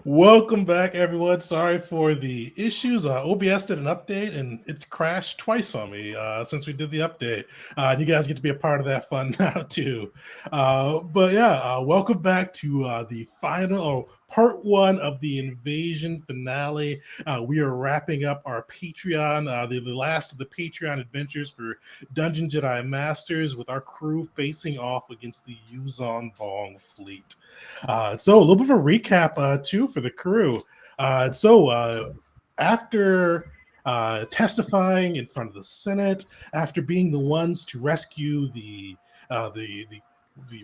Welcome back, everyone. Sorry for the issues. OBS did an update and it's crashed twice on me since we did the update. And you guys get to be a part of that fun now, too. Welcome back to the final or part one of the invasion finale. We are wrapping up our Patreon, the last of the Patreon adventures for Dungeon Jedi Masters with our crew facing off against the Yuzon Vong fleet. So a little bit of a recap too for the crew. After testifying in front of the Senate, after being the ones to rescue the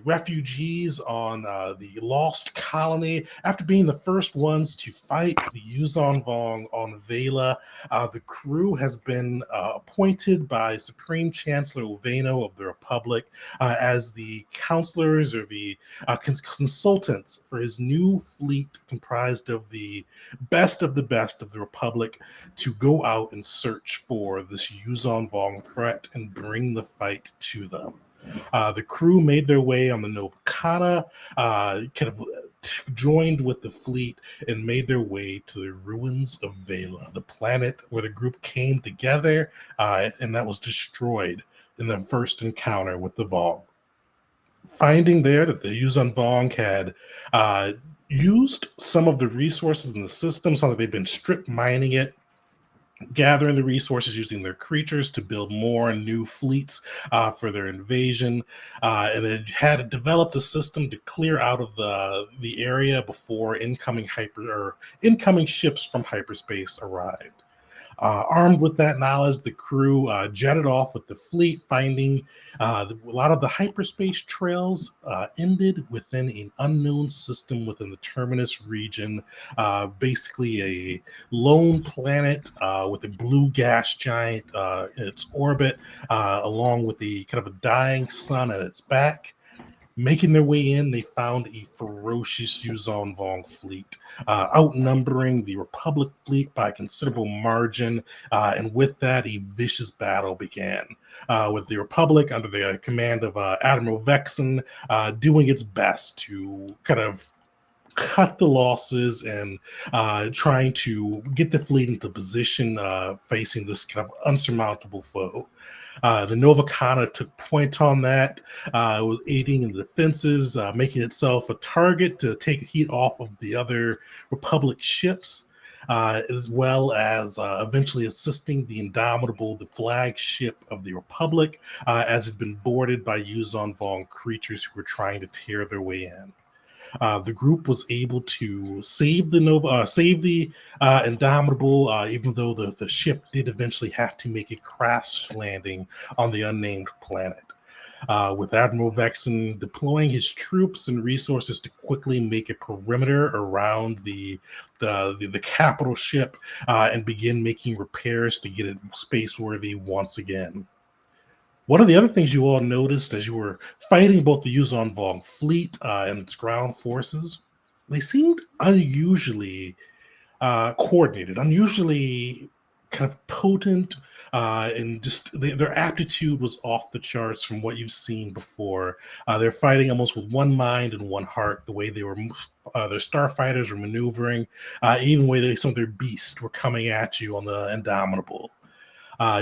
refugees on the lost colony, after being the first ones to fight the Yuzon Vong on Vela, the crew has been appointed by Supreme Chancellor Oveno of the Republic as the counselors or the consultants for his new fleet comprised of the best of the Republic to go out and search for this Yuzon Vong threat and bring the fight to them. The crew made their way on the Novacana, joined with the fleet and made their way to the ruins of Vela, the planet where the group came together and that was destroyed in the first encounter with the Vong. Finding there that the Yuzon Vong had used some of the resources in the system, so that they've been strip mining it, gathering the resources using their creatures to build more and new fleets for their invasion, and it had developed a system to clear out of the area before incoming ships from hyperspace arrived. Armed with that knowledge, the crew jetted off with the fleet, finding a lot of the hyperspace trails ended within an unknown system within the Terminus region, basically a lone planet with a blue gas giant in its orbit, along with the kind of a dying sun at its back. Making their way in, they found a ferocious Yuzon Vong fleet, outnumbering the Republic fleet by a considerable margin. And with that, a vicious battle began, with the Republic under the command of Admiral Vexen doing its best to kind of cut the losses and trying to get the fleet into position facing this kind of unsurmountable foe. The Novacana took point on that. It was aiding in the defenses, making itself a target to take heat off of the other Republic ships, as well as eventually assisting the Indomitable, the flagship of the Republic, as it had been boarded by Yuzon Vong creatures who were trying to tear their way in. The group was able to save the Indomitable, even though the ship did eventually have to make a crash landing on the unnamed planet. With Admiral Vexen deploying his troops and resources to quickly make a perimeter around the capital ship and begin making repairs to get it space-worthy once again. One of the other things you all noticed as you were fighting both the Yuzon Vong fleet and its ground forces, they seemed unusually coordinated, unusually kind of potent, and just their aptitude was off the charts from what you've seen before. They're fighting almost with one mind and one heart. The way they were, their starfighters were maneuvering, even the way some of their beasts were coming at you on the Indomitable.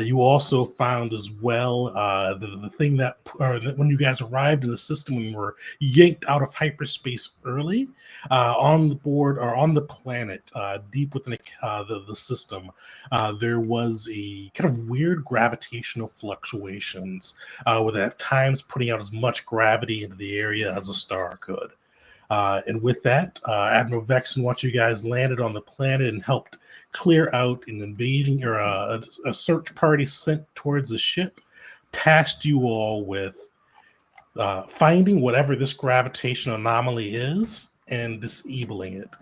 You also found as well the thing that when you guys arrived in the system and were yanked out of hyperspace early, on the board or on the planet, deep within the system, there was a kind of weird gravitational fluctuations, with at times putting out as much gravity into the area as a star could. And with that, Admiral Vexen, once you guys landed on the planet and helped clear out an invading or a search party sent towards the ship, tasked you all with finding whatever this gravitational anomaly is and disabling it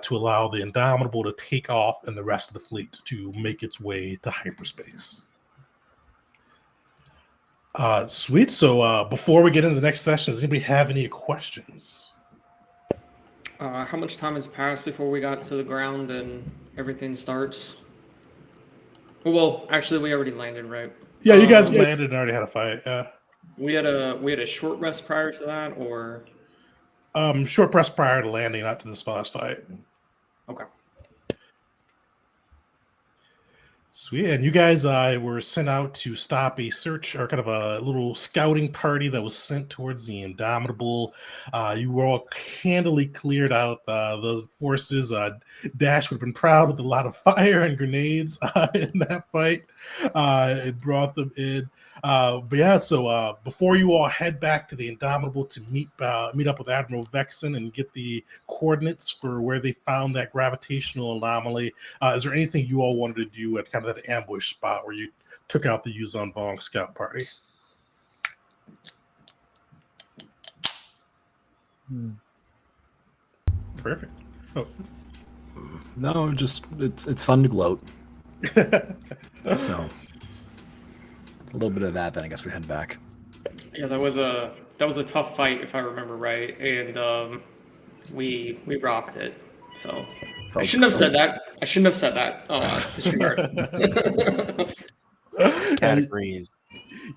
to allow the Indomitable to take off and the rest of the fleet to make its way to hyperspace. Sweet. So before we get into the next session, does anybody have any questions? How much time has passed before we got to the ground and everything starts? Well, actually, we already landed, right? Yeah, you guys landed and already had a fight. We had a short rest prior to that, or Short press prior to landing, not to this boss fight. Okay. Sweet. And you guys were sent out to stop a search or kind of a little scouting party that was sent towards the Indomitable. You were all handily cleared out the forces. Dash would have been proud with a lot of fire and grenades in that fight. It brought them in. But yeah, so before you all head back to the Indomitable to meet up with Admiral Vexen and get the coordinates for where they found that gravitational anomaly, is there anything you all wanted to do at kind of that ambush spot where you took out the Yuzon Vong scout party? Perfect. Oh. No, just it's fun to gloat. So a little bit of that, then I guess we head back. Yeah, that was a tough fight if I remember right, and we rocked it. So I shouldn't have said that. Disregard. Categories.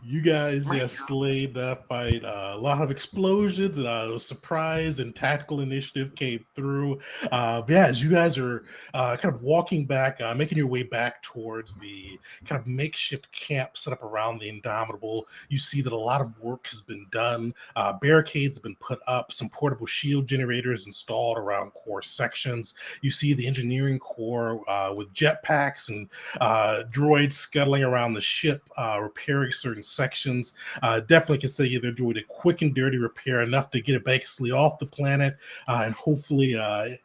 You guys slayed that fight. A lot of explosions and surprise and tactical initiative came through. But yeah, as you guys are kind of walking back, making your way back towards the kind of makeshift camp set up around the Indomitable, you see that a lot of work has been done. Barricades have been put up, some portable shield generators installed around core sections. You see the engineering core with jetpacks and droids scuttling around the ship, repairing certain sections. Definitely can say they're doing a quick and dirty repair, enough to get it basically off the planet and hopefully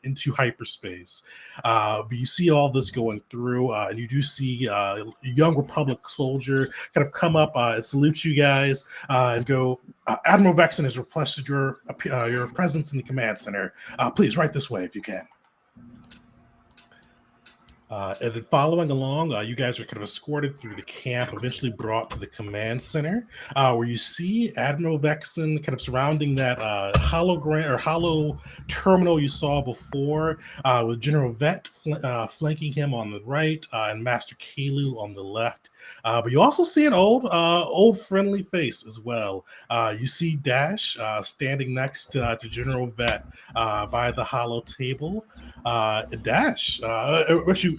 into hyperspace. But you see all this going through, and you do see a young Republic soldier kind of come up and salute you guys and go, Admiral Vexen has requested your presence in the command center. Please, right this way if you can. And then following along, you guys are kind of escorted through the camp, eventually brought to the command center, where you see Admiral Vexen kind of surrounding that hologram or holo terminal you saw before, with General Vet flanking him on the right and Master Kalu on the left. But you also see an old friendly face as well. You see Dash standing next to General Vet by the holo table. Dash, actually,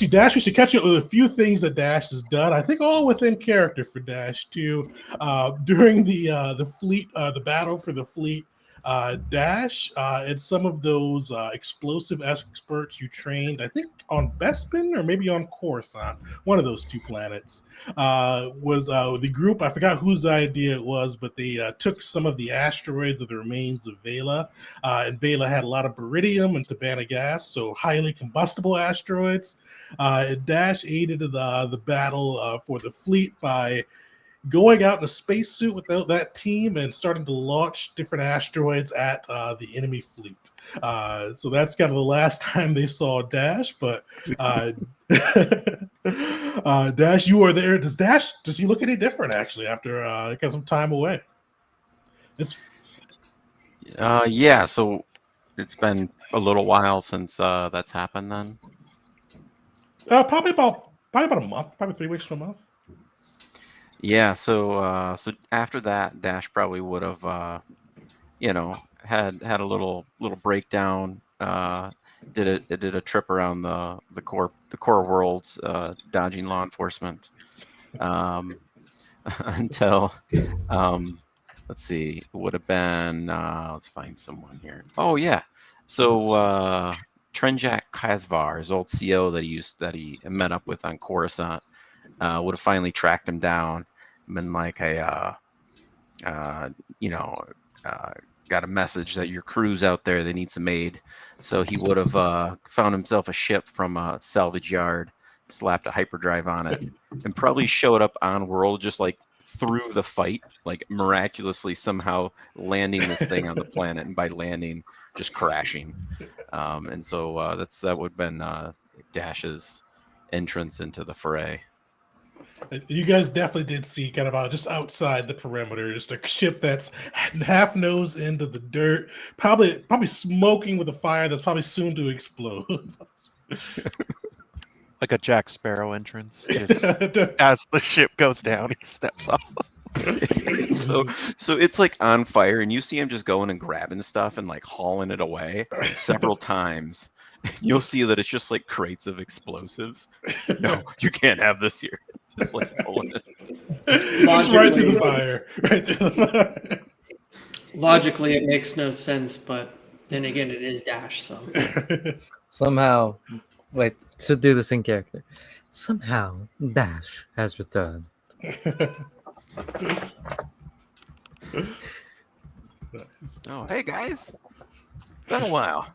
Dash, we should catch up with a few things that Dash has done. I think all within character for Dash too. During the fleet, the battle for the fleet, Dash and some of those explosive experts you trained, I think on Bespin or maybe on Coruscant, one of those two planets, was the group. I forgot whose idea it was, but they took some of the asteroids of the remains of Vela, and Vela had a lot of baridium and Tabana gas, so highly combustible asteroids. And Dash aided the battle for the fleet by going out in a spacesuit with that team and starting to launch different asteroids at the enemy fleet. So that's kind of the last time they saw Dash. But Dash, you are there. Does he look any different actually after got some time away? Yeah. So it's been a little while since that's happened. Then probably about a month, probably 3 weeks to a month. Yeah, so after that, Dash probably would have, had a little breakdown. Did a trip around the core worlds, dodging law enforcement, until, let's see, it would have been. Let's find someone here. Oh yeah, so Trenjak Kazvar, his old CO that he met up with on Coruscant, would have finally tracked him down. Been like got a message that your crew's out there, they need some aid. So he would have found himself a ship from a salvage yard, slapped a hyperdrive on it, and probably showed up on world just like through the fight, like miraculously somehow landing this thing on the planet, and by landing just crashing. And so that would have been Dash's entrance into the fray. You guys definitely did see kind of just outside the perimeter, just a ship that's half nose into the dirt, probably smoking with a fire that's probably soon to explode. Like a Jack Sparrow entrance. Just as the ship goes down, he steps off. so it's like on fire, and you see him just going and grabbing stuff and like hauling it away several times. You'll see that it's just like crates of explosives. No, you can't have this here. Just like pulling it. Just right through the fire. Right through the fire. Logically, it makes no sense, but then again, it is Dash, so. Somehow, wait, to do this in character. Somehow, Dash has returned. Oh, hey guys, been a while.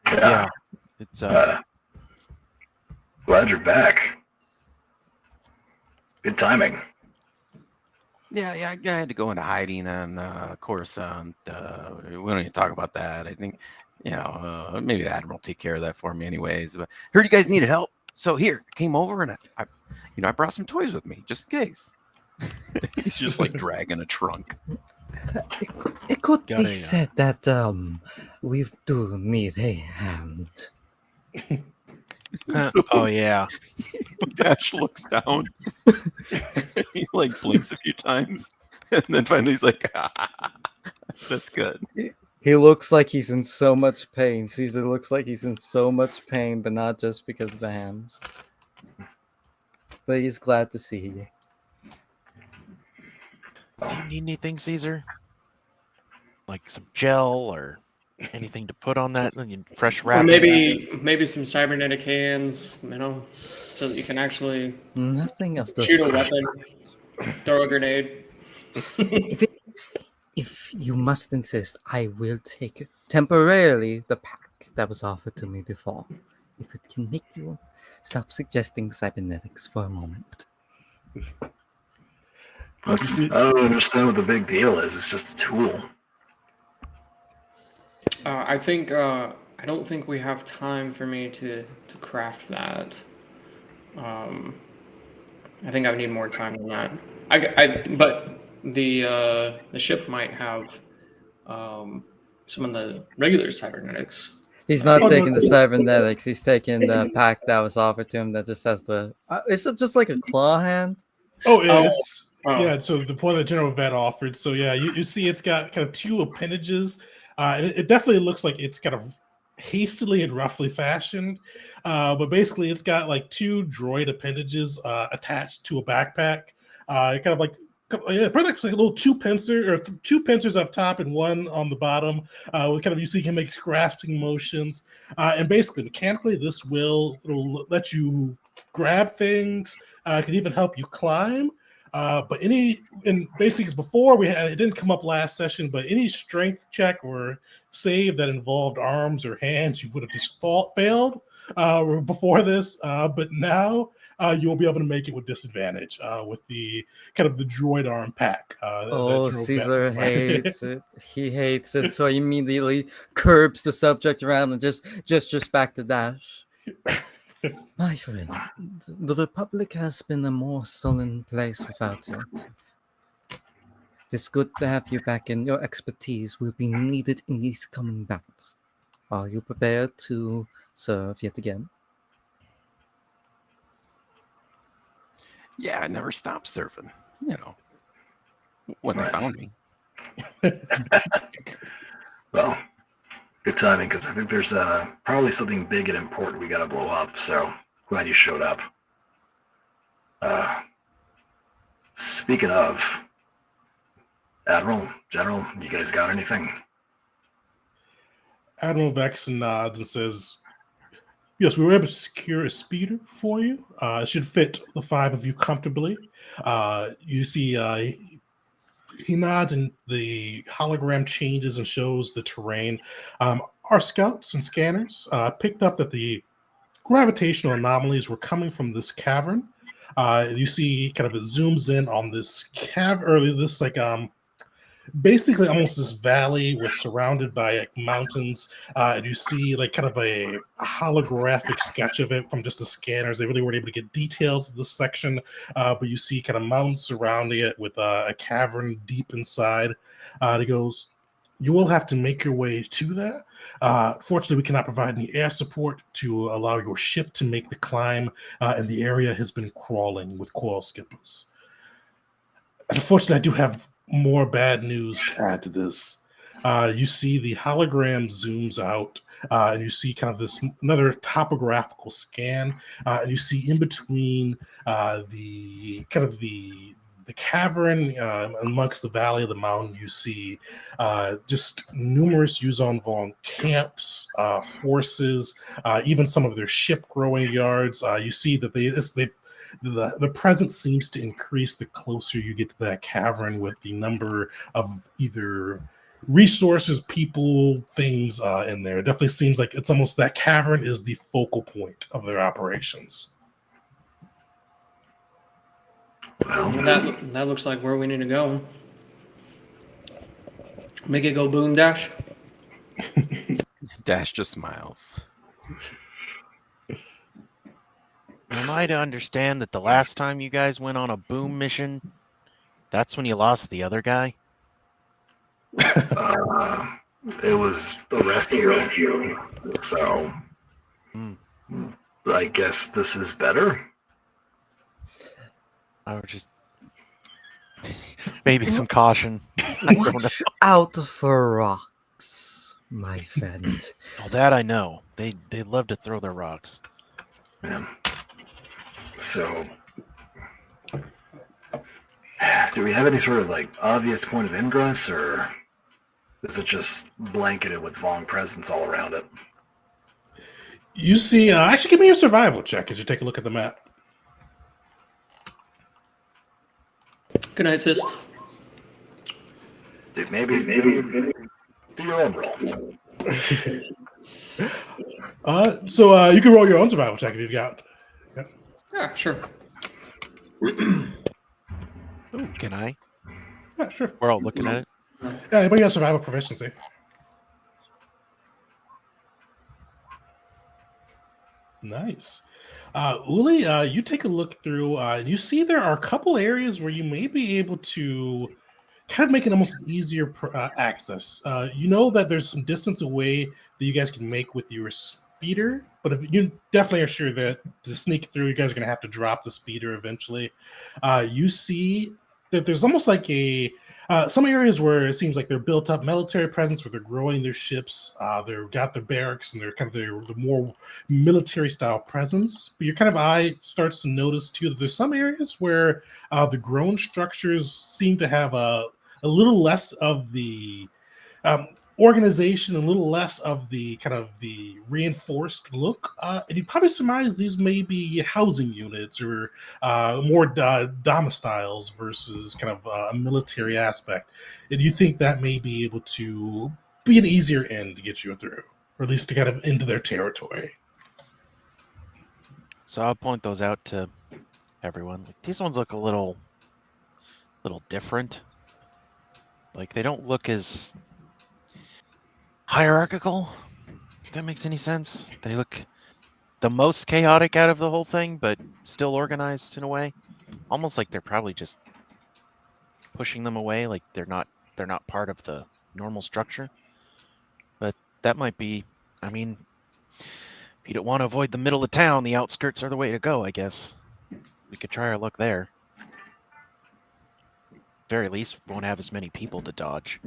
Yeah. It's Glad you're back. Good timing. Yeah, I had to go into hiding on Coruscant. We don't even talk about that. I think, maybe the Admiral will take care of that for me anyways. But heard you guys needed help. So here, came over and I brought some toys with me just in case. He's just like dragging a trunk. It could Gotta, be said that we do need a hand. oh yeah. Dash looks down. He like blinks a few times. And then finally he's like, that's good. He looks like he's in so much pain. Caesar looks like he's in so much pain, but not just because of the hands. But he's glad to see you. Do you need anything, Caesar? Like some gel or anything to put on that? Fresh Or wrap? maybe some cybernetic hands, so that you can actually Nothing of the shoot a weapon, throw a grenade. If you must insist, I will take temporarily the pack that was offered to me before. If it can make you stop suggesting cybernetics for a moment. I don't understand what the big deal is. It's just a tool. I don't think we have time for me to craft that. I think I would need more time than that. But the ship might have some of the regular cybernetics. He's not taking the cybernetics. He's taking the pack that was offered to him that just has the. Is it just like a claw hand? Oh, yeah, Oh. it's yeah. So the point that General Vet offered. So yeah, you see, it's got kind of two appendages. And it definitely looks like it's kind of hastily and roughly fashioned. But basically, it's got like two droid appendages attached to a backpack. Kind of like. Yeah, probably like a little two pincers up top and one on the bottom. With kind of you see him make grasping motions, and basically mechanically, it'll let you grab things. It can even help you climb. But basically, before it didn't come up last session, but any strength check or save that involved arms or hands, you would have just failed before this. But now. You will be able to make it with disadvantage with the kind of the droid arm pack. Caesar hates it. He hates it, so he immediately curbs the subject around and just gestures back to Dash. My friend, the Republic has been a more sullen place without you. It's good to have you back, and your expertise will be needed in these coming battles. Are you prepared to serve yet again? Yeah, I never stopped surfing. When they found me. Well, good timing, because I think there's probably something big and important we got to blow up. So glad you showed up. Speaking of, Admiral, General, you guys got anything? Admiral Vex nods and says, yes, we were able to secure a speeder for you. It should fit the five of you comfortably. You see, he nods and the hologram changes and shows the terrain. Our scouts and scanners picked up that the gravitational anomalies were coming from this cavern. You see, kind of it zooms in on this cavern, or this basically almost this valley was surrounded by mountains, and you see like kind of a holographic sketch of it from just the scanners. They really weren't able to get details of this section, but you see kind of mountains surrounding it with a cavern deep inside. He goes, you will have to make your way to that. Fortunately, we cannot provide any air support to allow your ship to make the climb, and the area has been crawling with coil skippers. Unfortunately, I do have more bad news to add to this. You see the hologram zooms out, and you see kind of this another topographical scan, and you see in between the kind of the cavern amongst the valley of the mountain, you see just numerous Yuzon Vong camps, forces, even some of their ship growing yards. You see that the presence seems to increase the closer you get to that cavern with the number of either resources, people, things in there. It definitely seems like it's almost that cavern is the focal point of their operations. Well, That looks like where we need to go. Make it go boom dash. Dash just smiles. Am I to understand that the last time you guys went on a boom mission, that's when you lost the other guy? it was a rescue. So, I guess this is better. I would just maybe some caution. I don't know. Watch out for rocks, my friend. Well, that I know. They love to throw their rocks. Yeah. So, do we have any sort of like obvious point of ingress, or is it just blanketed with Vong presence all around it? You see, actually, give me your survival check as you take a look at the map. Good night, sis. Dude, maybe do your own roll. So you can roll your own survival check if you've got. Yeah, sure. Ooh, can I? Yeah, sure. We're all looking at it. Yeah, anybody got survival proficiency? Nice. Uli, you take a look through, and you see there are a couple areas where you may be able to kind of make it almost easier access. You know that there's some distance away that you guys can make with your speeder, but if you definitely are sure that to sneak through, you guys are going to have to drop the speeder eventually. You see that there's almost like some areas where it seems like they're built up military presence, where they're growing their ships, they've got their barracks, and they're kind of the more military style presence. But your kind of eye starts to notice too that there's some areas where the grown structures seem to have a little less of the organization, a little less of the kind of the reinforced look, and you probably surmise these may be housing units or more domiciles versus kind of a military aspect. And you think that may be able to be an easier end to get you through, or at least to kind of into their territory. So I'll point those out to everyone. Like, these ones look a little different. Like, they don't look as hierarchical, if that makes any sense. They look the most chaotic out of the whole thing, but still organized in a way. Almost like they're probably just pushing them away, like they're not part of the normal structure. But that might be, I mean, if you don't want to avoid the middle of town, the outskirts are the way to go, I guess. We could try our luck there. Very least, we won't have as many people to dodge.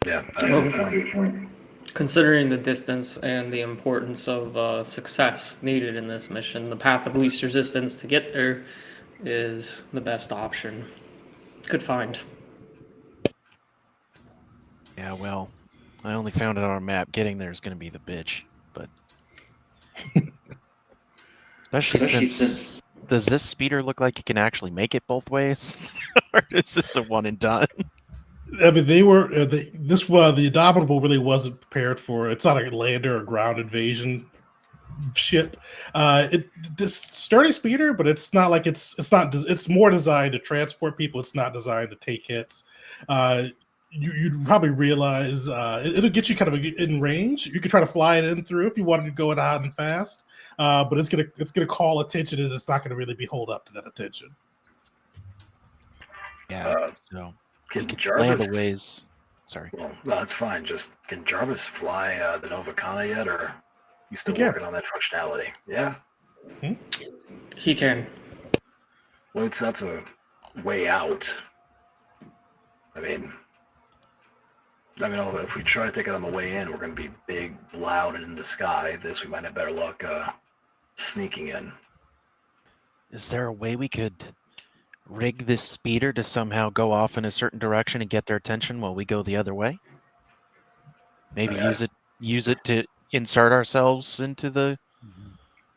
Yeah, that's a good point. Considering the distance and the importance of success needed in this mission, the path of least resistance to get there is the best option. Good find. Yeah, well, I only found it on our map. Getting there is going to be the bitch, but especially since does this speeder look like it can actually make it both ways, or is this a one and done? I mean, they were the Indomitable really wasn't prepared for. It's not a lander or ground invasion ship. This sturdy speeder, but it's not like it's not. It's more designed to transport people. It's not designed to take hits. You'd probably realize it'll get you kind of in range. You could try to fly it in through if you wanted to go it hot and fast. But it's gonna call attention, and it's not gonna really be hold up to that attention. Yeah, so Can land a Jarvis ways. Sorry. Well, no, that's fine. Just can Jarvis fly the Nova Kana yet, or you still Yeah. working on that functionality? Yeah. He can. Well, that's a way out. I mean, if we try to take it on the way in, we're going to be big, loud, and in the sky. This, we might have better luck sneaking in. Is there a way we could rig this speeder to somehow go off in a certain direction and get their attention while we go the other way? Maybe Yeah. use it to insert ourselves into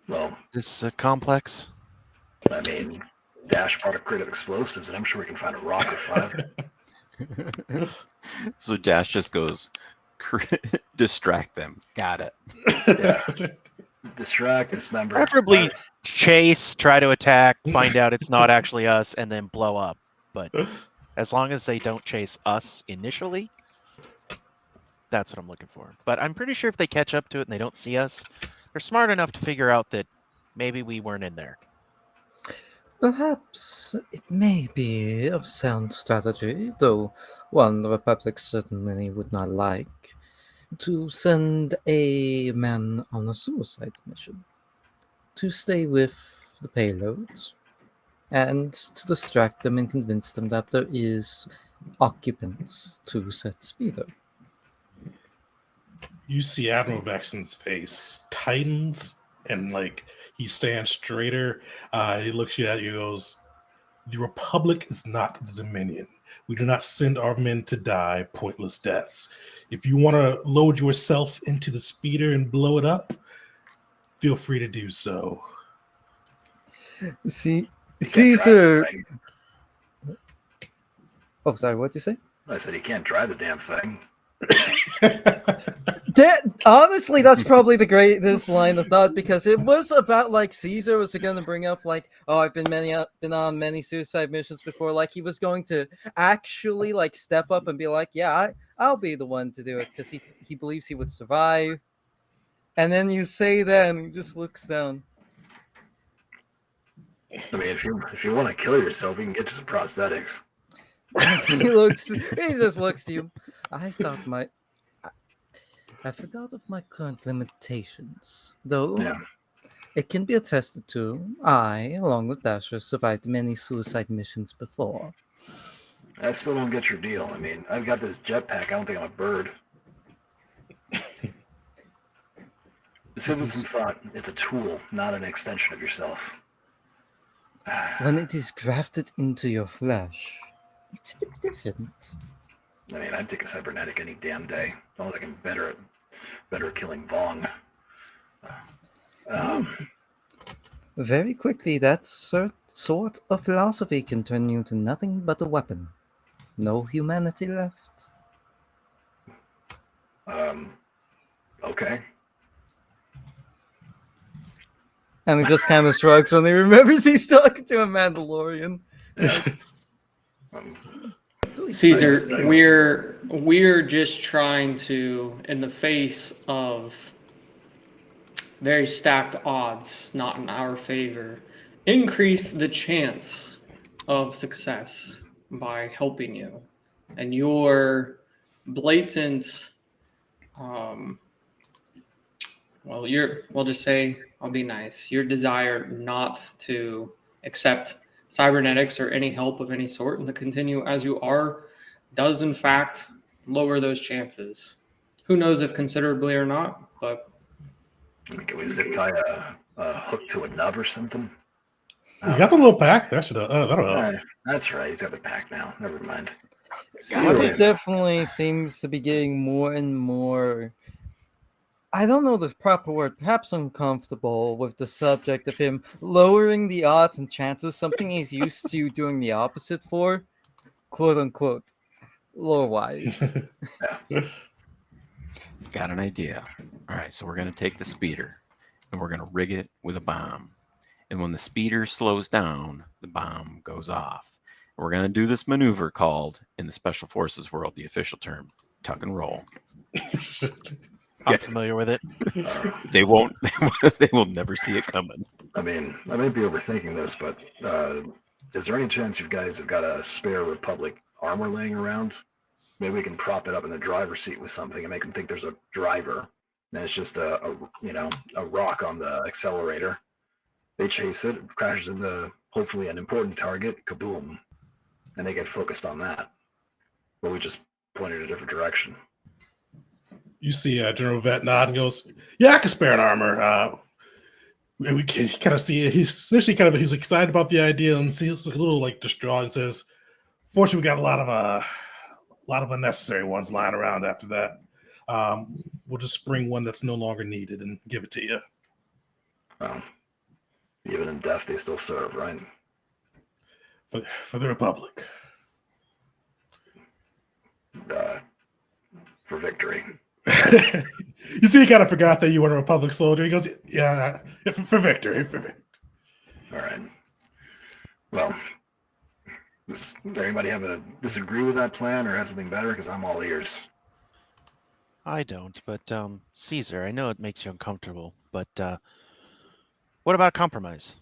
Well, this complex. I mean, Dash brought a crate of explosives, and I'm sure we can find a rock or five. So Dash just goes, distract them. Got it. Yeah. Distract, dismember. Preferably chase, try to attack, find out it's not actually us, and then blow up. But as long as they don't chase us initially, that's what I'm looking for. But I'm pretty sure if they catch up to it and they don't see us, they're smart enough to figure out that maybe we weren't in there. Perhaps it may be of sound strategy, though one the Republic certainly would not like, to send a man on a suicide mission to stay with the payloads and to distract them and convince them that there is occupants to said speeder. You see Admiral Vexen's face tightens and like he stands straighter. He looks at you and goes, "The Republic is not the Dominion. We do not send our men to die pointless deaths. If you want to load yourself into the speeder and blow it up, feel free to do so." See, He can't drive Caesar. the thing. Oh, sorry. What'd you say? I said he can't drive the damn thing. Honestly, that's probably the greatest line of thought, because it was about like Caesar was going to bring up like, oh, I've been on many suicide missions before. Like he was going to actually like step up and be like, yeah, I'll be the one to do it, because he believes he would survive. And then you say that, and he just looks down. I mean, if you want to kill yourself, you can get you some prosthetics. He just looks to you. I forgot of my current limitations, though. Yeah. It can be attested to. I, along with Dasher, survived many suicide missions before. I still don't get your deal. I mean, I've got this jetpack. I don't think I'm a bird. Just give it some thought. It's a tool, not an extension of yourself. When it is grafted into your flesh, it's a bit different. I mean, I'd take a cybernetic any damn day. As long as I can better at killing Vong. Very quickly, that sort of philosophy can turn you into nothing but a weapon. No humanity left. Okay. And he just kind of shrugs when he remembers he's talking to a Mandalorian. Caesar, we're just trying to, in the face of very stacked odds, not in our favor, increase the chance of success by helping you. And your blatant, we'll just say, I'll be nice, your desire not to accept cybernetics or any help of any sort and to continue as you are does in fact lower those chances. Who knows if considerably or not, but I mean, can we zip tie a hook to a nub or something? You got the little pack. That'll help. That's right. He's got the pack now. Never mind. Caesar definitely seems to be getting more and more, I don't know the proper word, perhaps uncomfortable with the subject of him lowering the odds and chances, something he's used to doing the opposite for, quote unquote, lore-wise. Got an idea. All right, so we're going to take the speeder and we're going to rig it with a bomb. And when the speeder slows down, the bomb goes off. We're going to do this maneuver called, in the Special Forces world, the official term, tuck and roll. I'm familiar with it. They won't. They will never see it coming. I mean, I may be overthinking this, but is there any chance you guys have got a spare Republic armor laying around? maybe we can prop it up in the driver's seat with something and make them think there's a driver. And it's just a rock on the accelerator. They chase it, crashes into hopefully an important target, kaboom, and they get focused on that. But we just pointed a different direction. You see General Vet nod and goes, "Yeah, I can spare an armor." We can kind of see it. He's initially he's excited about the idea and he's a little like distraught and says, "Fortunately, we got a lot of unnecessary ones lying around after that. We'll just spring one that's no longer needed and give it to you." Well, even in death, they still serve, right? For the Republic. For victory. You see, he kind of forgot that you were a Republic soldier. He goes, "Yeah, for victory, for victory." All right. Well, does anybody disagree with that plan or have something better? Because I'm all ears. I don't, but Caesar, I know it makes you uncomfortable, but what about a compromise?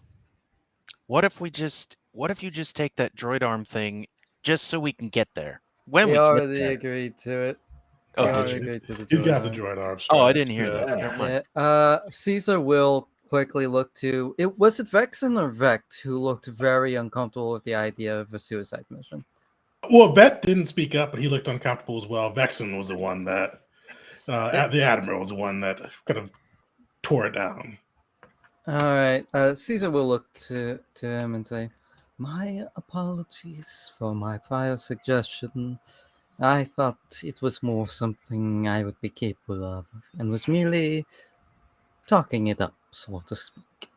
What if you just take that droid arm thing just so we can get there? When We we already get there. agreed to it. Oh, We did already you? agreed to the He's got the droid arm. droid arms. Oh, I didn't hear that. Yeah. Never mind. Yeah. Caesar will quickly look to it. Was it Vexen or Vecht who looked very uncomfortable with the idea of a suicide mission? Well, Vet didn't speak up, but he looked uncomfortable as well. Vexen was the one that, the Admiral was the one that kind of tore it down. All right. Caesar will look to him and say, "My apologies for my prior suggestion. I thought it was more something I would be capable of, and was merely talking it up, so to speak."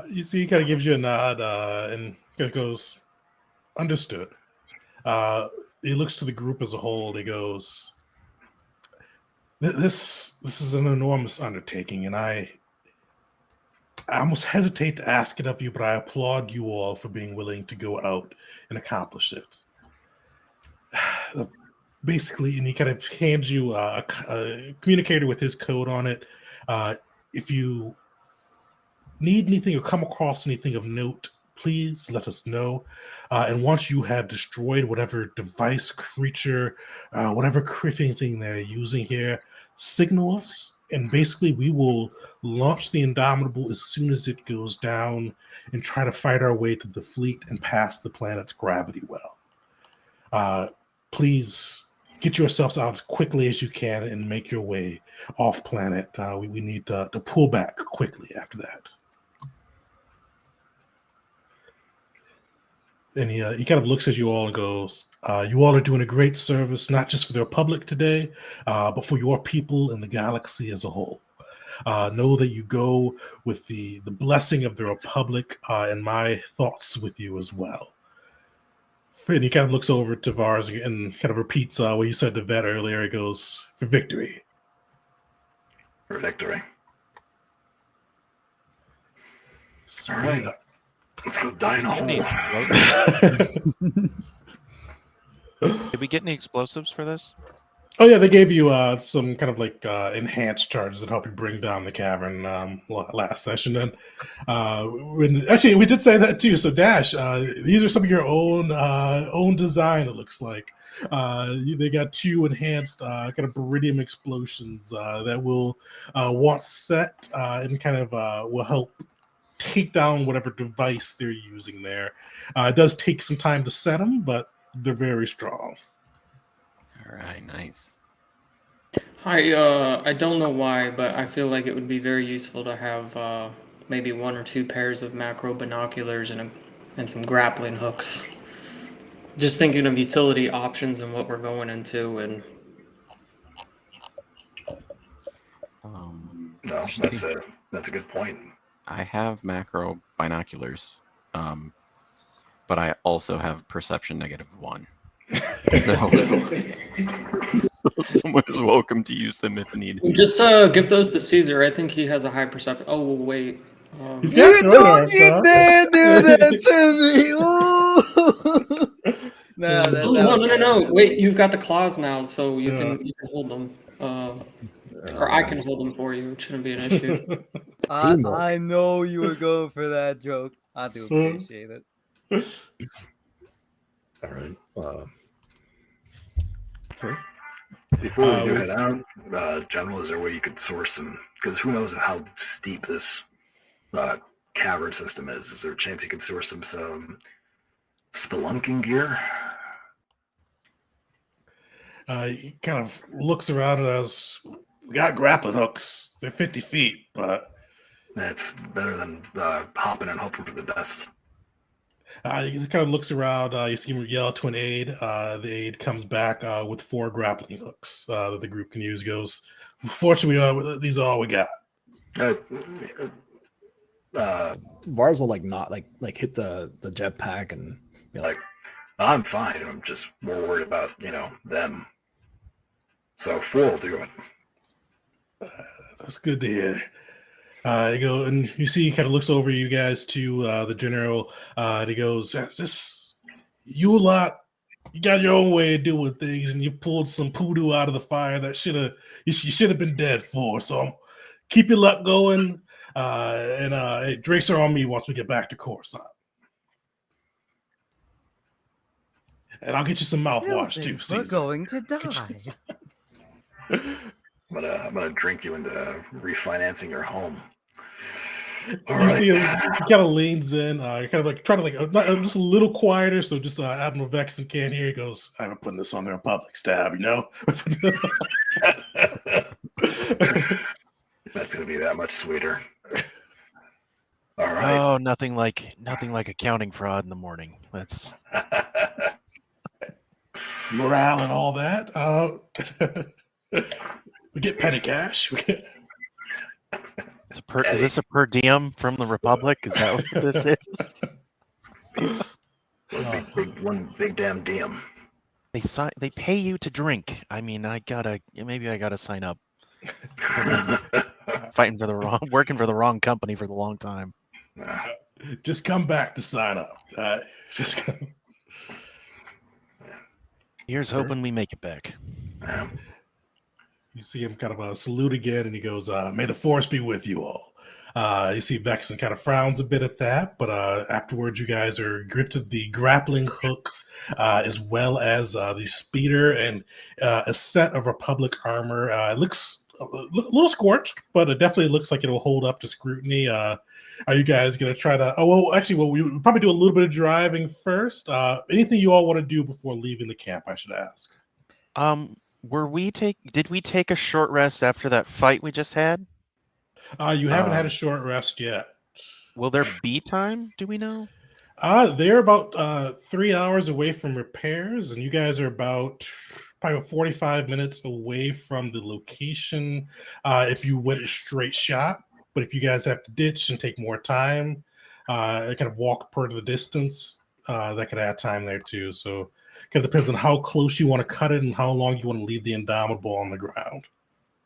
You see, he kind of gives you a nod and kind of goes, "Understood." He looks to the group as a whole. He goes, This is an enormous undertaking, and I almost hesitate to ask it of you, but I applaud you all for being willing to go out and accomplish it." Basically, and he kind of hands you a communicator with his code on it. If you need anything or come across anything of note, please let us know. And once you have destroyed whatever device, creature, whatever criffing thing they're using here, signal us, and basically we will launch the Indomitable as soon as it goes down and try to fight our way to the fleet and pass the planet's gravity well. Please get yourselves out as quickly as you can and make your way off planet. We need to pull back quickly after that. And he kind of looks at you all and goes, "You all are doing a great service, not just for the Republic today, but for your people and the galaxy as a whole. Know that you go with the blessing of the Republic and my thoughts with you as well." And he kind of looks over to Vars and kind of repeats what you said to Vet earlier. He goes, "For victory." For victory. All right. Let's go die in a Any hole. explosives? Did we get any explosives for this? Oh yeah, they gave you some kind of like enhanced charges that help you bring down the cavern last session. And actually, we did say that too. So Dash, these are some of your own design. It looks like they got 2 enhanced kind of baridium explosions that will once set and kind of will help take down whatever device they're using there. It does take some time to set them, but they're very strong. All right, nice. I don't know why, but I feel like it would be very useful to have maybe 1 or 2 pairs of macro binoculars and some grappling hooks. Just thinking of utility options and what we're going into, and No, that's a good point. I have macro binoculars, but I also have perception -1. So someone is welcome to use them if needed. just give those to Caesar. I think he has a high perception. Oh wait. He's got droid arms, dare do that to me! No. Wait, you've got the claws now, so you Yeah. can hold them. Or I can hold them for you. It shouldn't be an issue. I know you were going for that joke. I do appreciate it. All right. True. Before we do we- head out, General, is there a way you could source some? Because who knows how steep this cavern system is? Is there a chance you could source some spelunking gear? He kind of looks around and says, "We got grappling hooks. They're 50 feet, but That's better than hopping and hoping for the best. he kind of looks around. You see him yell to an aide. The aide comes back with 4 grappling hooks that the group can use. He goes, fortunately, these are all we got. Vars will not hit the jetpack and be like, I'm fine. I'm just more worried about them. So 4 will do it. That's good to hear. You go and you see he kind of looks over you guys to the general. And he goes, "Just you got your own way of doing things, and you pulled some poodoo out of the fire that you should have been dead for. So keep your luck going, and drinks are on me once we get back to Coruscant. And I'll get you some mouthwash too. We're Caesar." going to die. I'm gonna drink you into refinancing your home. All You right. see him, he kind of leans in, kind of trying to just a little quieter, so just Admiral Vexen can't hear. He goes, "I'm putting this on the Republic's tab, you know." That's gonna be that much sweeter. All right. Oh, nothing like accounting fraud in the morning. That's Morale and all that. We get petty cash. is this a per diem from the Republic? Is that what this is? One big damn diem. They pay you to drink. I mean, maybe I gotta sign up. Working for the wrong company for the long time. Just come back to sign up. Just come. Here's hoping we make it back. You see him kind of salute again, and he goes, "May the force be with you all." You see Vexen kind of frowns a bit at that, but afterwards you guys are gifted the grappling hooks as well as the speeder and a set of Republic armor. It looks a little scorched, but it definitely looks like it'll hold up to scrutiny. Are you guys going to try to... we'll probably do a little bit of driving first. Anything you all want to do before leaving the camp, I should ask? Did we take a short rest after that fight we just had? You haven't had a short rest yet. Will there be time? Do we know? They're about 3 hours away from repairs, and you guys are about probably 45 minutes away from the location if you went a straight shot. But if you guys have to ditch and take more time, kind of walk part of the distance, that could add time there too. So it kind of depends on how close you want to cut it and how long you want to leave the Indomitable on the ground.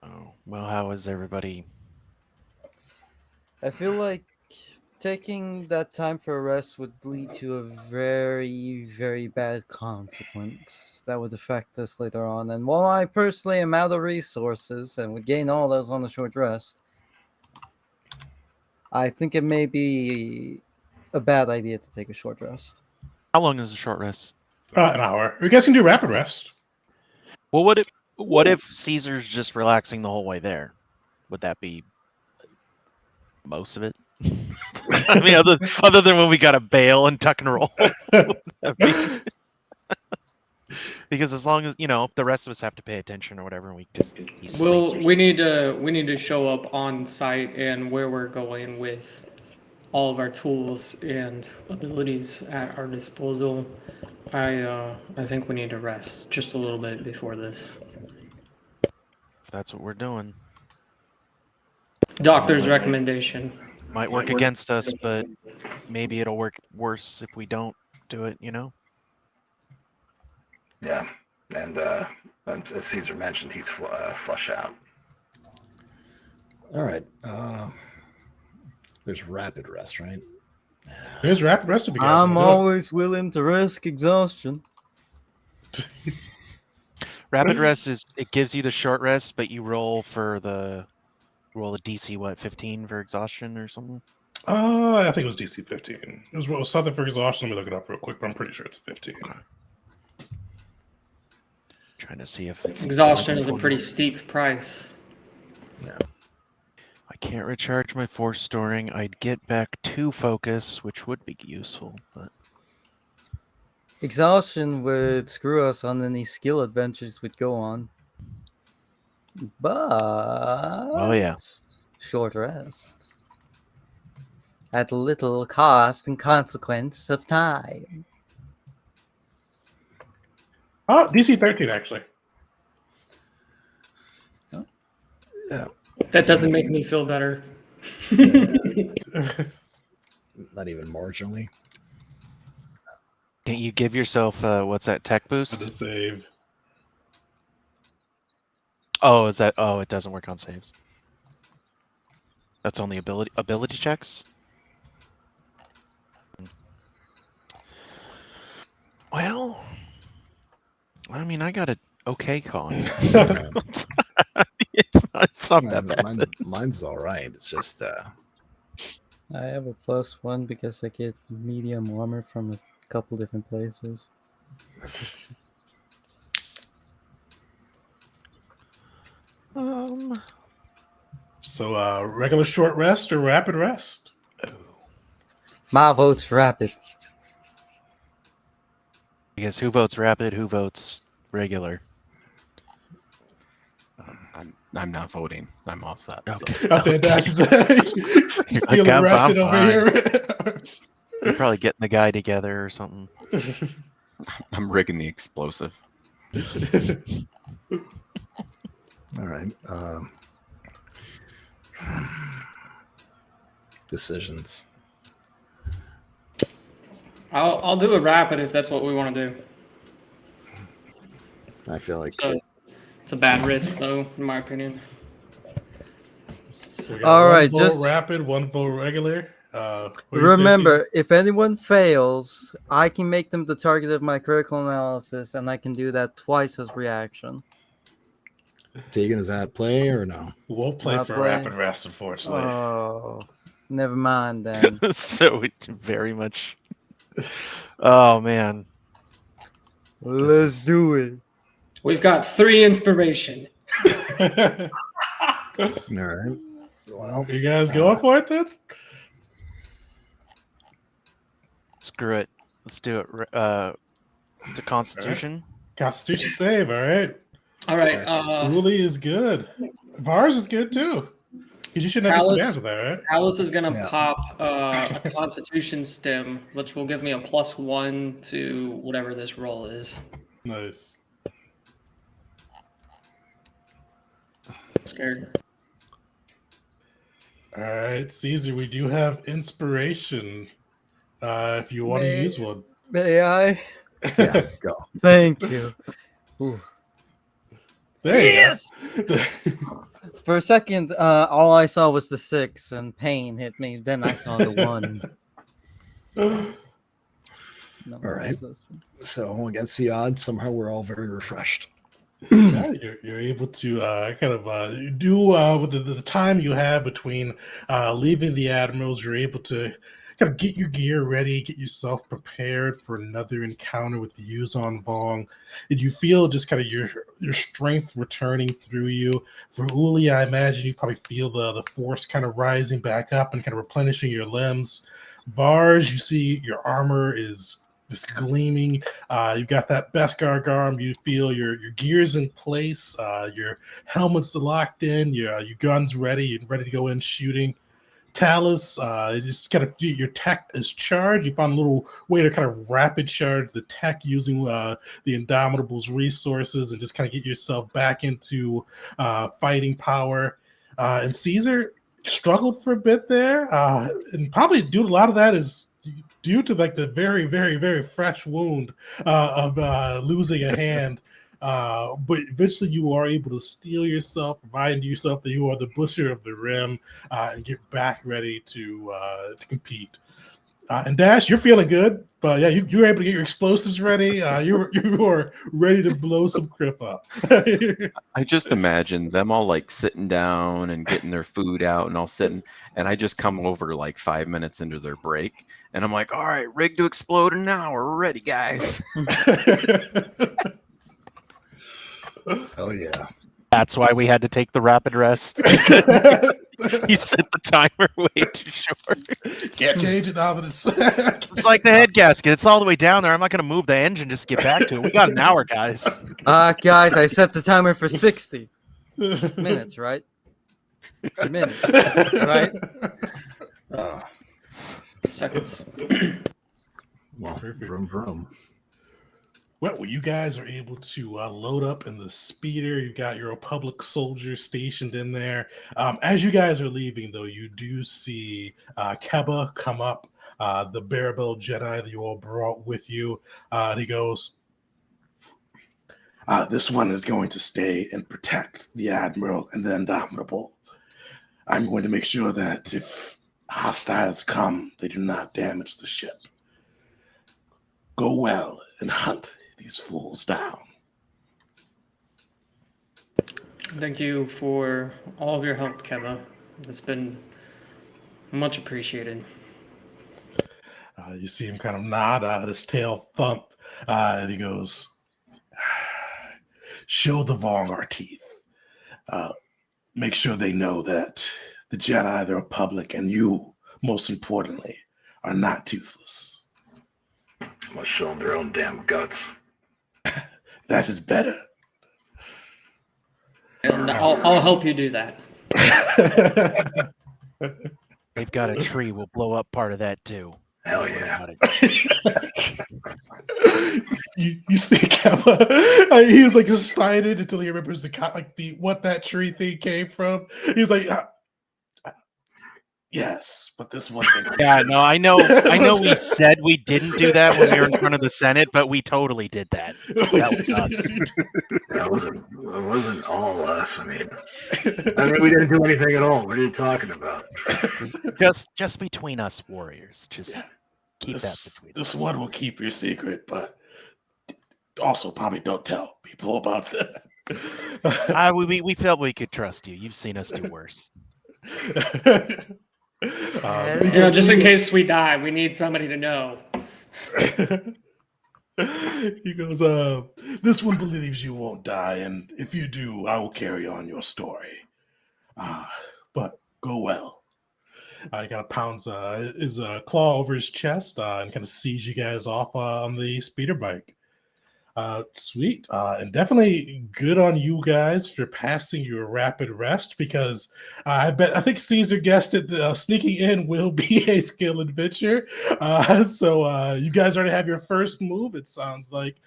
Oh, well, how is everybody? I feel like taking that time for a rest would lead to a very, very bad consequence that would affect us later on. And while I personally am out of resources and would gain all those on a short rest, I think it may be a bad idea to take a short rest. How long is a short rest? An hour. You guys can do rapid rest. Well, what if Caesar's just relaxing the whole way there? Would that be most of it? I mean, other than when we got to bail and tuck and roll. Because as long as the rest of us have to pay attention or whatever, and we just We need to show up on site and where we're going with all of our tools and abilities at our disposal. I think we need to rest just a little bit before this. That's what we're doing. Doctor's recommendation. Might work against us, but maybe it'll work worse if we don't do it. Yeah, and as Caesar mentioned, he's flush out. all right. There's rapid rest, right? There's rapid rest if you guys I'm wanna do it. always willing to risk exhaustion. Rapid rest it gives you the short rest, but you roll a DC 15 for exhaustion or something. I think it was DC 15. It was something for exhaustion. Let me look it up real quick, but I'm pretty sure it's 15. Trying to see if it's Exhaustion is a pretty steep price. I can't recharge my force storing. I'd get back 2 focus, which would be useful, but Exhaustion would screw us on any skill adventures we'd go on. But yeah. short rest. At little cost and consequence of time. Oh, DC 13 actually. That doesn't make me feel better. Not even marginally. can't you give yourself what's that tech For boost? the save. Oh, is that? Oh, it doesn't work on saves. That's only ability checks. Well, I mean, I got a okay con. it's not that bad. Mine's all right. It's just I have a +1 because I get medium armor from a couple different places. So regular short rest or rapid rest? My vote's rapid. I guess who votes rapid? Who votes regular? I'm not voting. I'm all set. So. I said Dash is feeling I'm rested over fine. here. We're probably getting the guy together or something. I'm rigging the explosive. all right. Decisions. I'll do a rapid if that's what we want to do. I feel like It's a bad risk, though, in my opinion. So we got All one right, vote just- rapid, one vote regular. What do you say, Remember, if anyone fails, I can make them the target of my critical analysis, and I can do that twice as reaction. Tegan, is that play or no? Caesar? We'll play Not for play. rapid rest, unfortunately. Oh, never mind then. So it very much. Oh man. Let's do it. We've got 3 inspiration. All right. Well, You guys going for it then? Screw it. Let's do it. It's a Constitution. Constitution save, all right. All right. Uli is good. Vars is good too. Because you shouldn't have Talus- disadvantage with that, right? Alice is going to Yeah. pop a Constitution stem, which will give me a +1 to whatever this roll is. Nice. Scared. All right, Caesar, we do have inspiration. If you want to May- use one. May I? yeah, go. Thank you. Ooh. There you go. For a second, all I saw was the 6, and pain hit me. Then I saw the 1. No, All right. close. So against the odds, somehow we're all very refreshed. Yeah, you're able to kind of do with the time you have between leaving the admirals. You're able to kind of get your gear ready, get yourself prepared for another encounter with the Yuzon Vong, and you feel just kind of your strength returning through you. For Uli, I imagine you probably feel the force kind of rising back up and kind of replenishing your limbs. Vars, you see your armor is just gleaming. You've got that Beskar arm. You feel your gears in place. Your helmet's locked in. Your guns ready. You're ready to go in shooting. Talus, just kind of your tech is charged. You found a little way to kind of rapid charge the tech using the Indomitable's resources and just kind of get yourself back into fighting power. And Caesar struggled for a bit there, and probably due to a lot of that is due to like the very, very, very fresh wound of losing a hand. But eventually you are able to steel yourself, remind yourself that you are the Butcher of the Rim, and get back ready to compete. And Dash, you're feeling good, but yeah, you were able to get your explosives ready. You were ready to blow some Criff up. I just imagine them all like sitting down and getting their food out and all sitting, and I just come over like 5 minutes into their break, and I'm like, all right, rig to explode in an hour. We're ready, guys. Oh yeah. That's why we had to take the rapid rest. You set the timer way too short. Can't change it now that it's. It's like the head gasket. It's all the way down there. I'm not going to move the engine just to get back to it. We got an hour, guys. Guys, I set the timer for 60 minutes, right? Minutes, right? Seconds. Well, Perfect. vroom vroom. Well, you guys are able to load up in the speeder. You got your Republic soldier stationed in there. As you guys are leaving, though, you do see Keba come up, the Bearbell Jedi that you all brought with you. And he goes, this one is going to stay and protect the Admiral and the Indomitable. I'm going to make sure that if hostiles come, they do not damage the ship. Go well and hunt these fools down. Thank you for all of your help, Keva. It's been much appreciated. You see him kind of nod, his tail thump, and he goes, show the Vong our teeth. Make sure they know that the Jedi, the Republic, and you, most importantly, are not toothless. Must show them their own damn guts. That is better. And I'll help you do that. They've got a tree. We'll blow up part of that too. Hell Don't worry yeah. about it. you see Kappa, he was like excited until he remembers what that tree thing came from. He's like, yes, but this one thing. Yeah, no, I know we said we didn't do that when we were in front of the Senate, but we totally did that. That was us. It wasn't all us. I mean, we didn't do anything at all. What are you talking about? Just between us warriors. Just keep that between This us. one will keep your secret, but also probably don't tell people about that. We felt we could trust you. You've seen us do worse. Just in case we die, we need somebody to know. He goes, this one believes you won't die, and if you do, I will carry on your story. But go well. He kind of pounds his claw over his chest and kind of sees you guys off on the speeder bike. Sweet. And definitely good on you guys for passing your rapid rest, because I think Caesar guessed it. Sneaking in will be a skill adventure. So you guys already have your first move, it sounds like,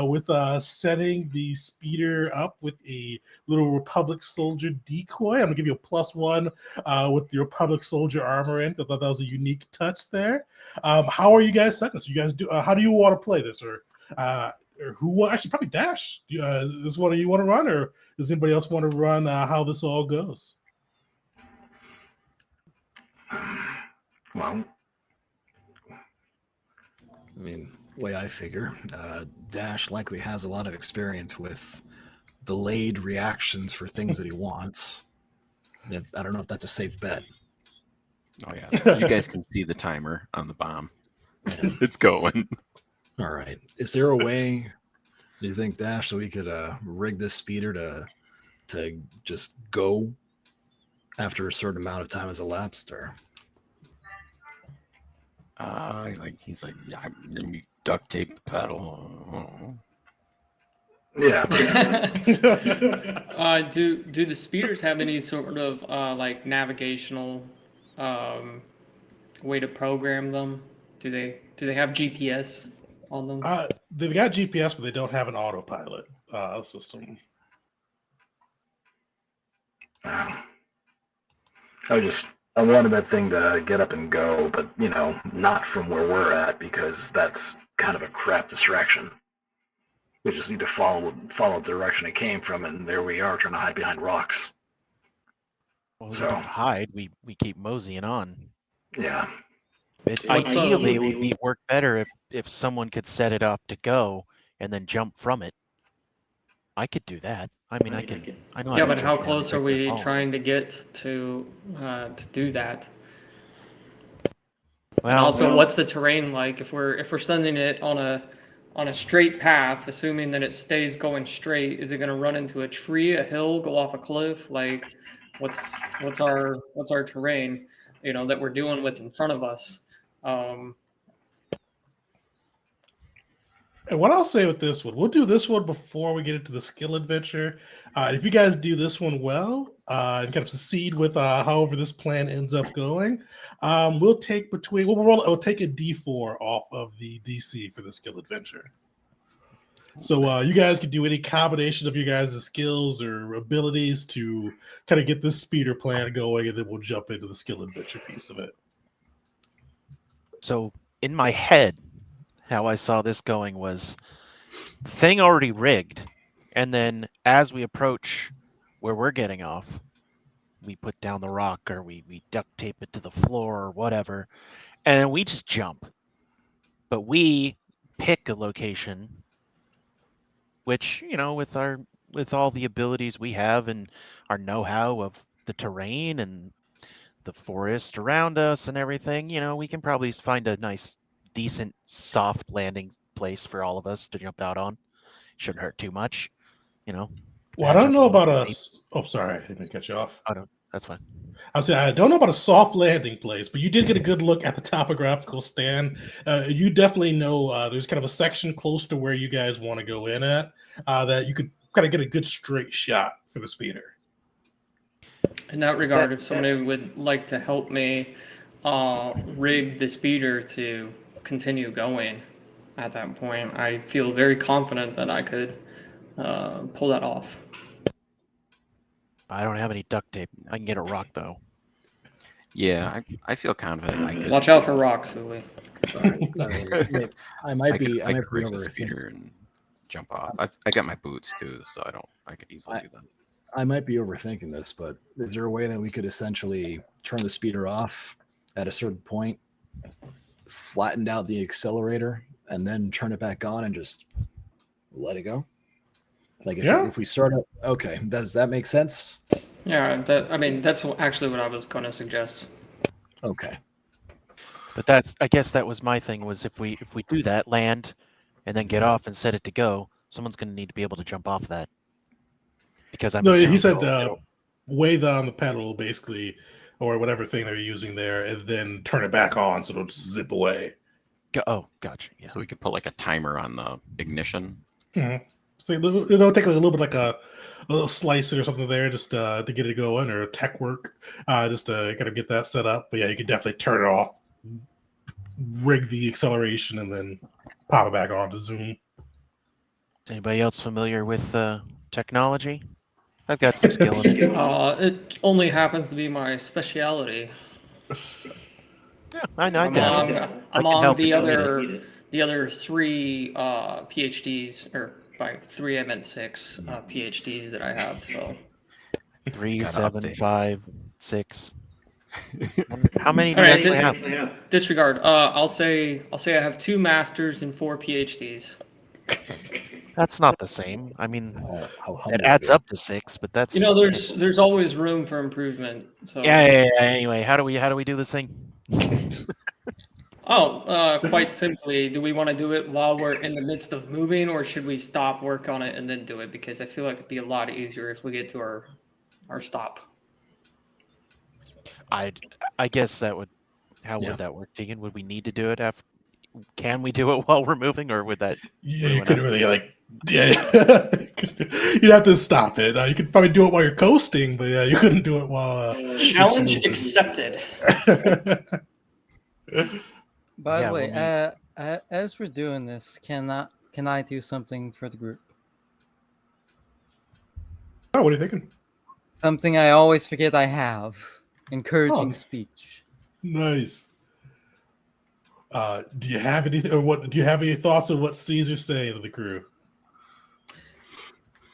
with setting the speeder up with a little Republic soldier decoy. I'm going to give you a +1 with the Republic soldier armor in. I thought that was a unique touch there. How are you guys setting this? You guys how do you want to play this? Or who actually probably Dash? This one you want to run, or does anybody else want to run how this all goes? Well, I mean, way I figure, Dash likely has a lot of experience with delayed reactions for things that he wants. I don't know if that's a safe bet. Oh yeah, you guys can see the timer on the bomb. It's going. All right. Is there a way, do you think, Dash, so we could rig this speeder to just go after a certain amount of time has elapsed, or? He's like, yeah, you duct tape the pedal. yeah. Do the speeders have any sort of like navigational way to program them? Do they have GPS on them? They've got GPS, but they don't have an autopilot system. I wanted that thing to get up and go, but not from where we're at, because that's kind of a crap distraction. We just need to follow the direction it came from, and there we are trying to hide behind rocks. Well, we So- don't hide. We keep moseying on. Yeah. Ideally, it would work better if someone could set it up to go and then jump from it. I could do that. I mean, I know. Yeah, but how close are we trying to get to do that? And Well, also, what's the terrain like if we're sending it on on a straight path, assuming that it stays going straight, is it going to run into a tree, a hill, go off a cliff? Like, what's our terrain, that we're dealing with in front of us? And what I'll say with this one, we'll do this one before we get into the skill adventure. If you guys do this one well and kind of succeed with however this plan ends up going, we'll take we'll take a D4 off of the DC for the skill adventure. So you guys can do any combination of your guys' skills or abilities to kind of get this speeder plan going, and then we'll jump into the skill adventure piece of it. So in my head, how I saw this going was thing already rigged, and then as we approach where we're getting off, we put down the rock or we duct tape it to the floor or whatever, and then we just jump. But we pick a location which, with all the abilities we have and our know-how of the terrain and the forest around us and everything, we can probably find a nice, decent, soft landing place for all of us to jump out on. Shouldn't hurt too much, Well, I don't know about us. Oh, sorry, I didn't cut you off. Oh, no, that's fine. I don't know about a soft landing place, but you did get a good look at the topographical stand. You definitely know there's kind of a section close to where you guys want to go in at that you could kind of get a good straight shot for the speeder. In that regard, if somebody would like to help me rig the speeder to continue going at that point, I feel very confident that I could pull that off. I don't have any duct tape. I can get a rock though. Yeah, I feel confident I could. Watch out for rocks, Uli. I might be rig the overthinking. speeder and jump off. I got my boots too, so I could easily do that. I might be overthinking this, but is there a way that we could essentially turn the speeder off at a certain point, flatten out the accelerator, and then turn it back on and just let it go? Like if we start up, okay, does that make sense? Yeah, that's actually what I was going to suggest. Okay. But I guess that was my thing, was if we do that, land, and then get off and set it to go, someone's going to need to be able to jump off that. Because he said weigh on the pedal basically, or whatever thing they're using there, and then turn it back on so it'll just zip away. Oh, gotcha. Yeah. So we could put like a timer on the ignition. Mm-hmm. So it'll take a little bit like a little slicer or something there just to get it going, or tech work just to kind of get that set up. But yeah, you can definitely turn it off, rig the acceleration, and then pop it back on to zoom. Anybody else familiar with technology? I've got some skill in it. It only happens to be my specialty. Yeah, I know. I'm on the other three PhDs, or by 3 I meant 6 PhDs that I have. So 3, Gotta 7, update. 5, 6. How many do you actually have? Disregard. I'll say I have 2 masters and 4 PhDs. That's not the same. I mean, How humble it adds of you. up to 6, but that's There's always room for improvement. So yeah. Anyway, how do we do this thing? Quite simply, do we want to do it while we're in the midst of moving, or should we stop, work on it, and then do it? Because I feel like it'd be a lot easier if we get to our stop. I guess that would. How Yeah. would that work, Tegan? Would we need to do it after? Can we do it while we're moving, or would that? Yeah, you couldn't really you'd have to stop it. You could probably do it while you're coasting, but yeah, you couldn't do it while. Challenge accepted. By Yeah, the way, as we're doing this, can I do something for the group? Oh, what are you thinking? Something I always forget I have. Encouraging Oh. speech. Nice. Do you have anything, or what? Do you have any thoughts on what Caesar's saying to the crew?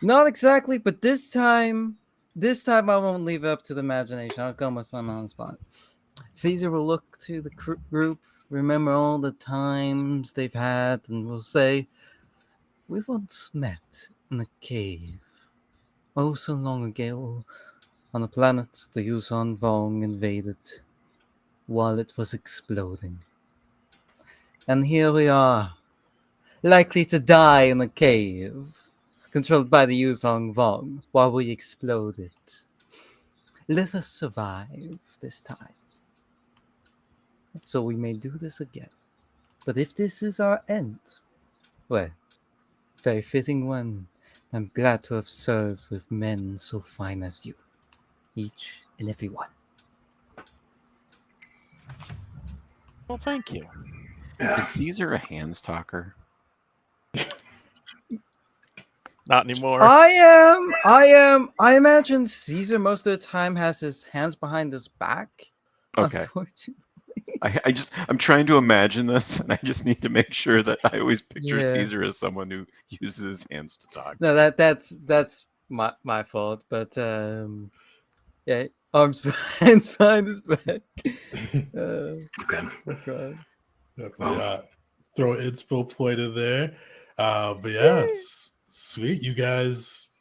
Not exactly, but this time I won't leave it up to the imagination. I'll come with something on the spot. Caesar will look to the group, remember all the times they've had, and will say, "We once met in a cave, oh so long ago, on a planet the Yuuzhan Vong invaded while it was exploding. And here we are, likely to die in a cave controlled by the Yuzong Vong while we explode it. Let us survive this time, so we may do this again. But if this is our end, well, very fitting one. I'm glad to have served with men so fine as you, each and every one. Well, thank you. Yeah. Is Caesar a hands talker? Not anymore. I imagine Caesar most of the time has his hands behind his back. Okay. Unfortunately. I'm trying to imagine this, and I just need to make sure that I always picture Yeah. Caesar as someone who uses his hands to talk. No, that's my fault. But yeah, arms hands behind his back. Okay. God. Definitely throw an inspo point in there. But yeah, sweet. You guys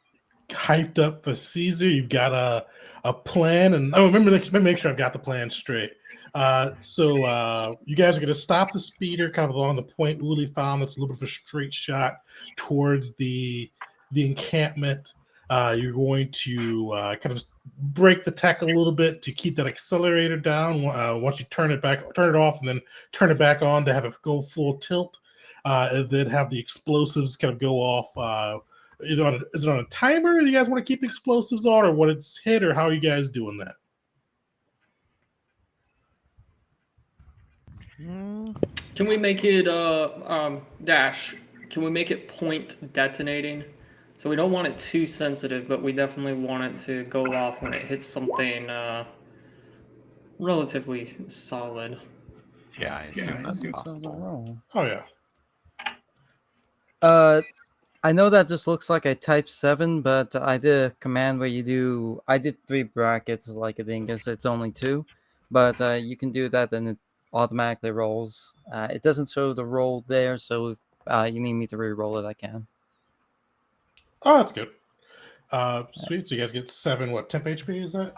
hyped up for Caesar. You've got a plan, and remember, let me make sure I've got the plan straight. So you guys are going to stop the speeder kind of along the point Uli found. That's a little bit of a straight shot towards the encampment. You're going to kind of break the tech a little bit to keep that accelerator down. Once you turn it off, and then turn it back on to have it go full tilt, and then have the explosives kind of go off. Is it on a timer? Do you guys want to keep the explosives on, or when it's hit, or how are you guys doing that? Can we make it dash? Can we make it point detonating? So we don't want it too sensitive, but we definitely want it to go off when it hits something relatively solid. Yeah, I assume that's possible. Oh yeah. I know that just looks like a type 7, but I did a command where I did 3 brackets like a dingus. It's only 2, but you can do that and it automatically rolls. It doesn't show the roll there, so if you need me to re-roll it, I can. Oh, that's good. Sweet. So you guys get 7, temp HP is that?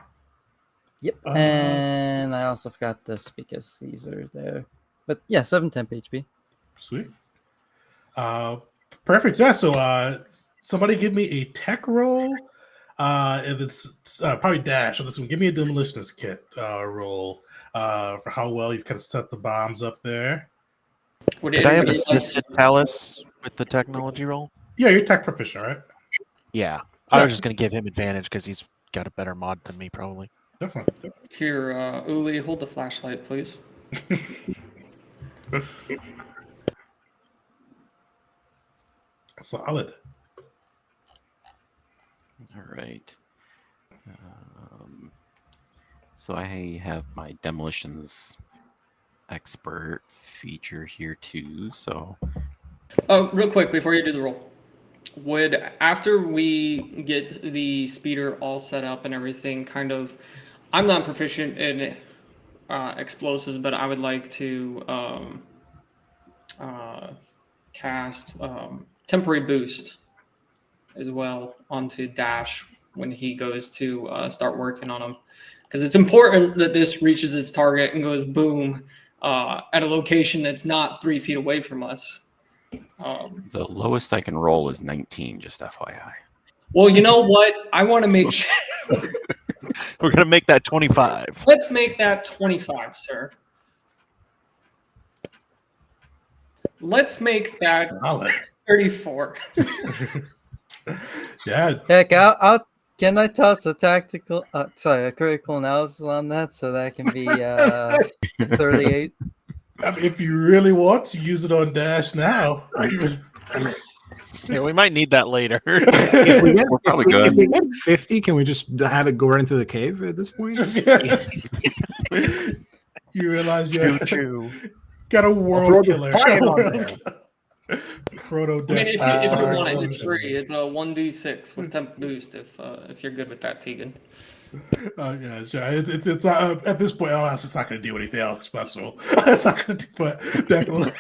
Yep. And I also forgot to speak as Caesar there. But yeah, 7 temp HP. Sweet. Perfect. Yeah. So somebody give me a tech roll. And it's probably Dash on this one. Give me a demolitionist kit roll for how well you've kind of set the bombs up there. Would Could I have anybody like- assisted Talus with the technology roll? Yeah, you're tech proficient, right? Yeah. I was just going to give him advantage because he's got a better mod than me, probably. Definitely. Here, Uli, hold the flashlight, please. Solid. All right. So I have my demolitions expert feature here too. So Oh, real quick before you do the roll, would after we get the speeder all set up and everything, I'm not proficient in explosives, but I would like to cast temporary boost as well onto Dash when he goes to start working on them, because it's important that this reaches its target and goes boom at a location that's not 3 feet away from us. the lowest I can roll is 19, just FYI. Well, you know what? I want to make sure. We're going to make that 25. Let's make that 25, sir. Let's make that Solid. 34. Yeah. Heck, can I toss a a critical analysis on that so that can be 38? I mean, if you really want to use it on Dash now. Yeah, we might need that later. If we get, We're probably if good. we get 50, can we just have it go right into the cave at this point? You realize you Choo-choo. got a I'll world throw the killer. fire on there. Proto I mean, if you Death want it, Star. it's free. It's a 1d6 with temp boost if you're good with that, Tegan. Oh yeah, sure. It's at this point, it's not going to do anything else special. It's not going to do, but definitely.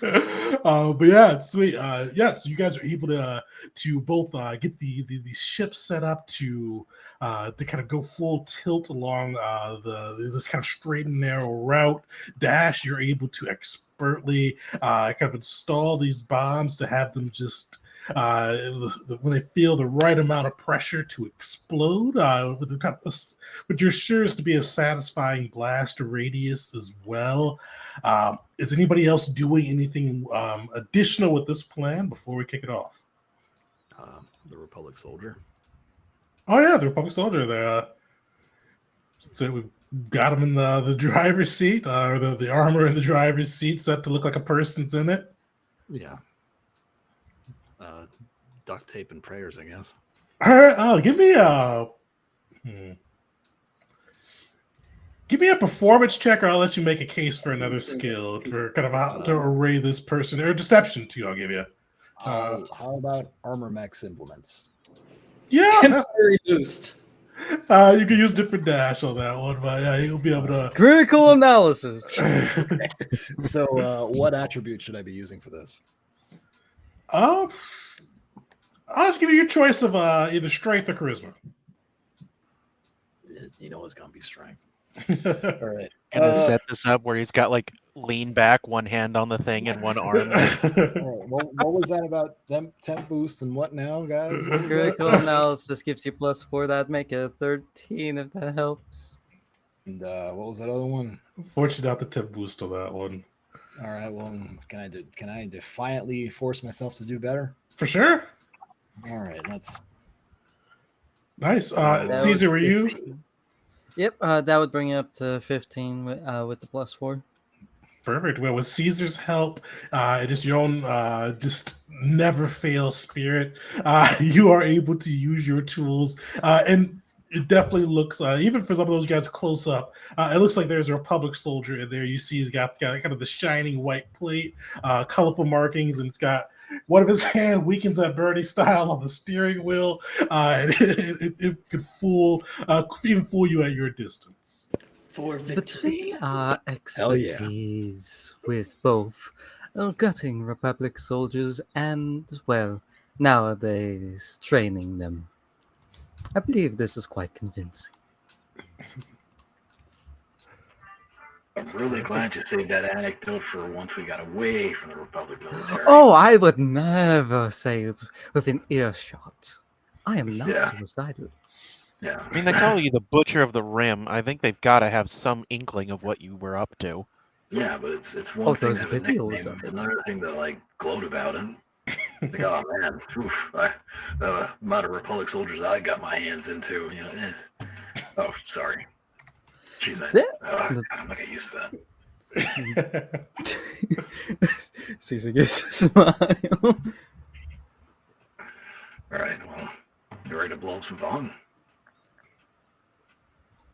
But yeah, it's sweet. Yeah, so you guys are able to both get the ship set up to kind of go full tilt along this kind of straight and narrow route. Dash, you're able to expertly kind of install these bombs to have them just when they feel the right amount of pressure to explode with the kind of, which you're sure is to be a satisfying blast radius as well. Is anybody else doing anything additional with this plan before we kick it off? The Republic soldier. Oh yeah, the Republic soldier there. So we've got him in the driver's seat, or the armor in the driver's seat set to look like a person's in it. Yeah. Duct tape and prayers, I guess. All right, give me a performance check, or I'll let you make a case for another skill for kind of how to array this person, or deception too. I'll give you. How about armor mechs implements? Yeah, Temporary boost. you can use different dash on that one, but yeah, you'll be able to. Critical analysis. So, what attribute should I be using for this? I'll just give you your choice of either strength or charisma. You know it's gonna be strength. All All right. Gonna set this up where he's got like lean back, one hand on the thing and one arm. All right. What was that about them temp boost and what now, guys? What was that? Critical analysis gives you +4. That'd make it 13 if that helps. And what was that other one? Fortunately, not the tip boost on that one. All right. Well, can I defiantly force myself to do better? For sure. All right. Let's. Nice. So- Caesar, were you? Yep, that would bring it up to 15 with the +4. Perfect. Well, with Caesar's help, it is your own just never fail spirit. You are able to use your tools, and it definitely looks, even for some of those guys close up, it looks like there's a Republic soldier in there. You see he's got kind of the shining white plate, colorful markings, and it's got one of his hand weakens at Bernie style on the steering wheel. And it could even fool you at your distance. For Between victory. our expertise with both gutting Republic soldiers and, well, nowadays training them, I believe this is quite convincing. I'm really glad you saved that anecdote for once we got away from the Republic military. Oh, I would never say it within earshot. I am not Yeah. suicidal. Yeah. I mean, they call you the Butcher of the Rim. I think they've got to have some inkling of what you were up to. Yeah, but it's one Oh, thing to those have a videos nickname, of it's it. another thing to like gloat about it. Like, oh man, amount of Republic soldiers I got my hands into, you know. Oh, sorry. Jeez, I'm not getting used to that. Caesar gives a smile. All right, well, you ready to blow up some fun?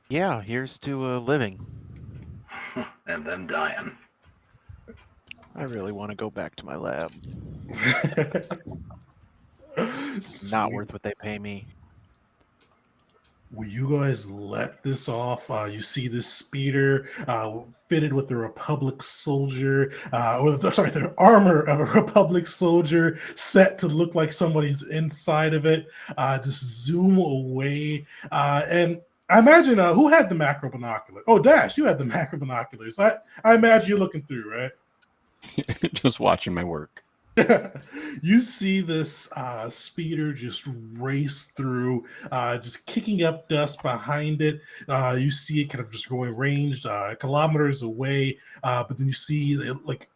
Yeah, here's to living. And them dying. I really want to go back to my lab. Not Sweet. worth what they pay me. Will you guys let this off? You see this speeder fitted with the Republic soldier, the armor of a Republic soldier, set to look like somebody's inside of it. Just zoom away, and I imagine who had the macro binoculars? Oh, Dash, you had the macro binoculars. I imagine you're looking through, right? Just watching my work. You see this speeder just race through, just kicking up dust behind it. You see it kind of just going ranged kilometers away, but then you see like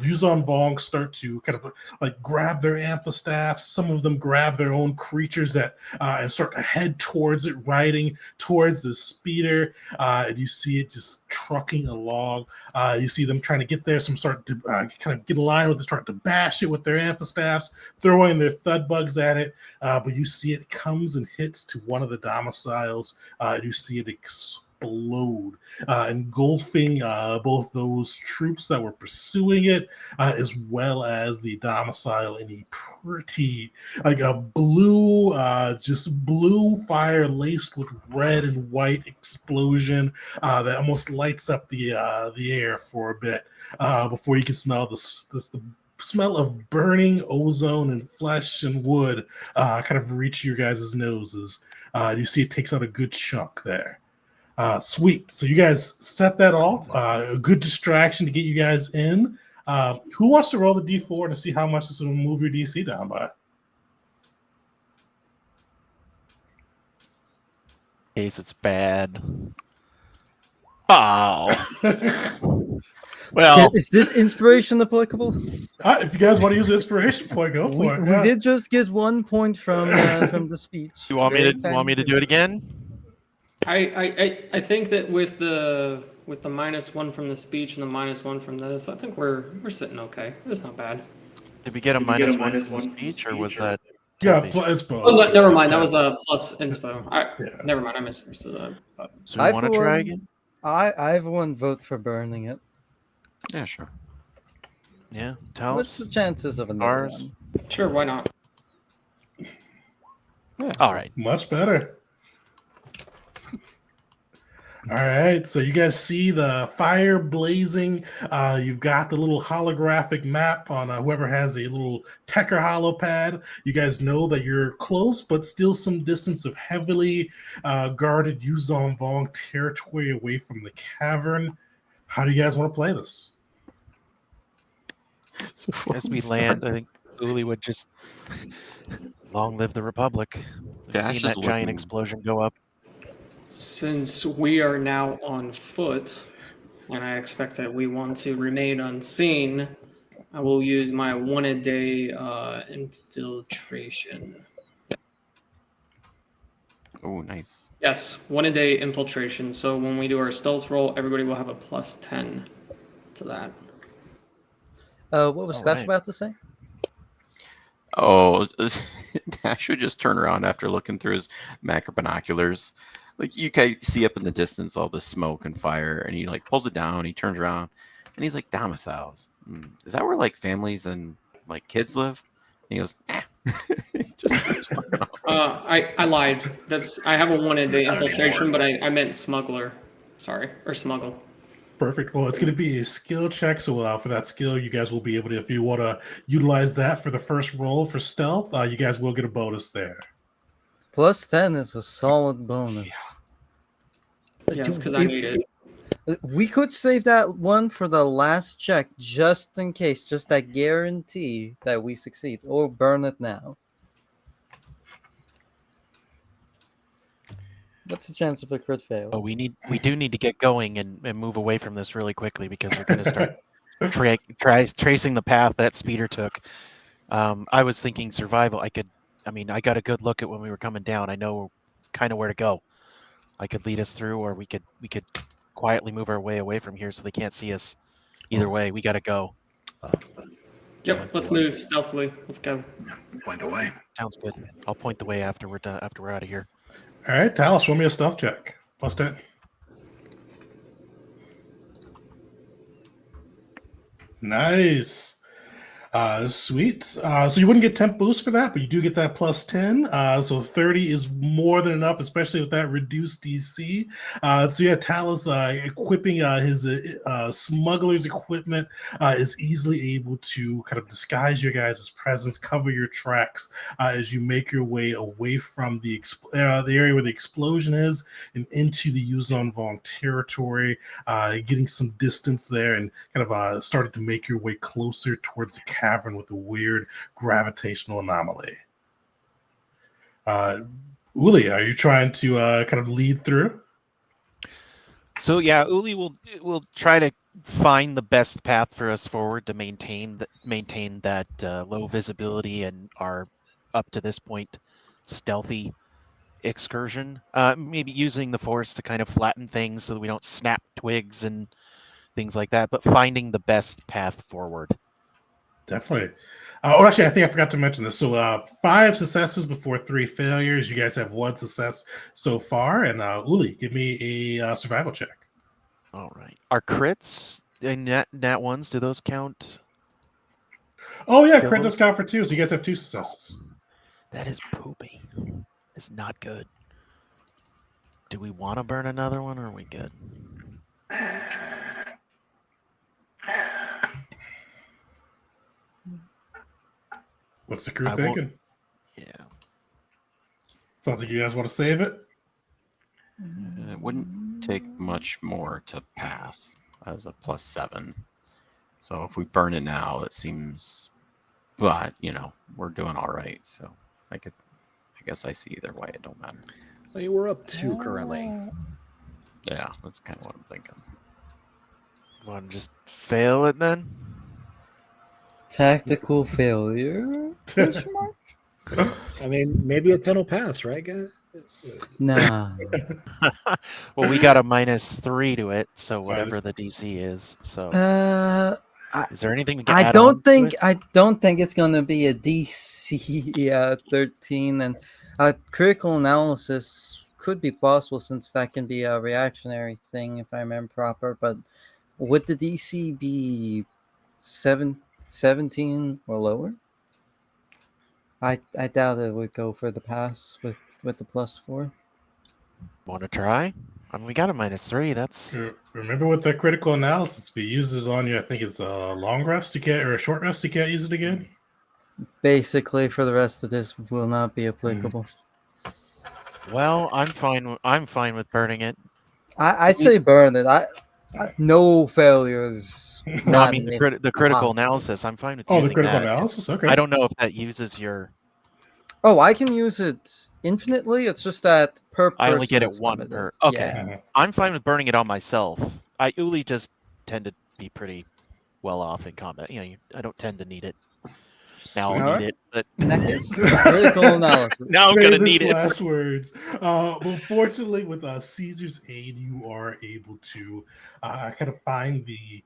Yuzon Vong start to kind of like grab their amphistaffs. Some of them grab their own creatures and start to head towards it, riding towards the speeder. And you see it just trucking along. You see them trying to get there. Some start to kind of get in line with it, start to bash it with their amphistaffs, throwing their thud bugs at it. But you see it comes and hits to one of the domiciles. And you see it explode, engulfing both those troops that were pursuing it, as well as the domicile in a pretty, like a blue, just blue fire laced with red and white explosion that almost lights up the air for a bit before you can smell the smell of burning ozone and flesh and wood kind of reach your guys' noses. You see it takes out a good chunk there. Sweet. So you guys set that off. A good distraction to get you guys in. Who wants to roll the D4 to see how much this will move your DC down by? In case it's bad. Oh. Well, Is this inspiration applicable? If you guys want to use the inspiration point, go We, for it. we Yeah. did just get 1 point from the speech. you want me Very to do it again? I think that with the -1 from the speech and the -1 from this, I think we're sitting okay. It's not bad. Did we get a -1 from the speech, or was that? Yeah, Toby? it's both. Oh, never mind. That was a plus inspo. Yeah. Never mind. I misunderstood that. So we want to for try one- again? I have 1 vote for burning it. Yeah, sure. Yeah. Tell What's the us. chances of another Ours? one? Sure, why not? All right. Much better. All right, so you guys see the fire blazing. You've got the little holographic map on whoever has a little Tecker holopad. You guys know that you're close, but still some distance of heavily guarded Yuzon Vong territory away from the cavern. How do you guys want to play this? As we land, I think Uli would just long live the Republic. We've Yeah, seen it's that just giant looking- explosion go up. Since we are now on foot, and I expect that we want to remain unseen, I will use my 1-a-day infiltration. Oh, nice. Yes, 1-a-day infiltration. So when we do our stealth roll, everybody will have a +10 to that. What was All Steph right. about to say? Oh, Dash would just turn around after looking through his macro binoculars. Like you can see up in the distance all the smoke and fire, and he like pulls it down. He turns around, and he's like, "Domiciles. Is that where like families and like kids live?" And he goes, "Eh." Just fucking off. I lied. I have a 1-a-day infiltration, but I meant smuggler. Sorry, or smuggle. Perfect. Well, it's going to be a skill check. So for that skill, you guys will be able to, if you want to utilize that for the first roll for stealth, you guys will get a bonus there. +10 is a solid bonus. Yes, because I need it. We could save that one for the last check, just in case, just that guarantee that we succeed, or burn it now. What's the chance of a crit fail? But we do need to get going and move away from this really quickly because we're going to start tracing the path that speeder took. I was thinking survival. I got a good look at when we were coming down. I know kind of where to go. I could lead us through, or we could quietly move our way away from here so they can't see us. Either way, we got to go. Yep, let's move stealthily. Let's go. Point the way. Sounds good. I'll point the way after we're done, after we're out of here. All right, Talos, roll me a stealth check. +10. Nice. Sweet. So you wouldn't get temp boost for that, but you do get that +10. So 30 is more than enough, especially with that reduced DC. So yeah, Talos equipping his smuggler's equipment is easily able to kind of disguise your guys' presence, cover your tracks as you make your way away from the area where the explosion is and into the Yuzon Vong territory, getting some distance there and kind of starting to make your way closer towards the cavern with a weird gravitational anomaly. Uli, are you trying to kind of lead through? So yeah, Uli will try to find the best path for us forward to maintain that low visibility and our up to this point stealthy excursion. Maybe using the force to kind of flatten things so that we don't snap twigs and things like that, but finding the best path forward. Definitely. Actually, I think I forgot to mention this. So 5 successes before 3 failures. You guys have 1 success so far. And Uli, give me a survival check. All right. Are crits and nat ones, do those count? Oh, yeah, Kill crit them? does count for 2. So you guys have 2 successes. That is poopy. It's not good. Do we want to burn another one or are we good? What's the crew I won't- thinking? Yeah. Sounds like you guys want to save it. It wouldn't take much more to pass as a +7. So if we burn it now, it seems, but we're doing all right. So I guess I see either way. It don't matter. I mean, we're up 2 currently. Yeah, that's kind of what I'm thinking. Want to just fail it then? Tactical failure? Question mark? I mean, maybe a 10 will pass, right, guys? Nah. Well, we got a -3 to it, so whatever the DC is. So is there anything we can I add don't on to think it? I don't think it's gonna be a DC 13, and critical analysis could be possible since that can be a reactionary thing if I remember proper. But would the DC be 17 or lower? I doubt it would go for the pass with the +4. Want to try? I mean, we got a -3. That's Remember with the critical analysis, if you use it on you, I think it's a long rest you can't, or a short rest you can't use it again. Basically, for the rest of this, will not be applicable. well. I'm fine with burning it. I'd say burn it. No failures. No, I Not mean the, needed. the critical analysis. I'm fine with Oh, the using critical that. analysis? Okay. I don't know if that uses your. Oh, I can use it infinitely. It's just that per person. I only get it it's one limited. per. Okay, Yeah. Mhm. I'm fine with burning it on myself. Uli just tend to be pretty well off in combat. I don't tend to need it. Now I'll Alright. need it, but Nekis, critical analysis. now I'm Famous gonna need it. last words. Well, fortunately, with Caesar's aid, you are able to kind of find the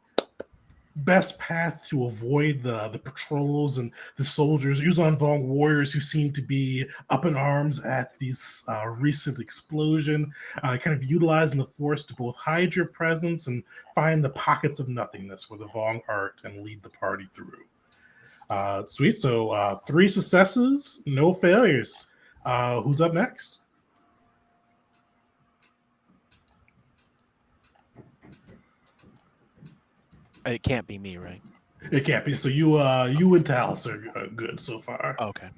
best path to avoid the patrols and the soldiers, Yuzan Vong warriors who seem to be up in arms at this recent explosion, kind of utilizing the force to both hide your presence and find the pockets of nothingness where the Vong art and lead the party through. Sweet. So 3 successes, no failures. Who's up next? It can't be me, right? It can't be. So you and Talus are good so far. Okay.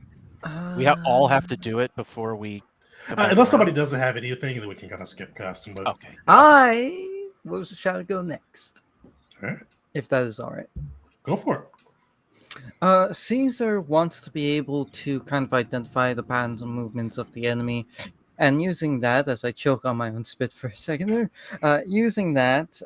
We all have to do it before we. come back Unless somebody around? doesn't have anything, then we can kind of skip casting. But Okay. I shall go next. Alright. If that is all right. Go for it. Caesar wants to be able to kind of identify the patterns and movements of the enemy, and using that, as I choke on my own spit for a second there, using that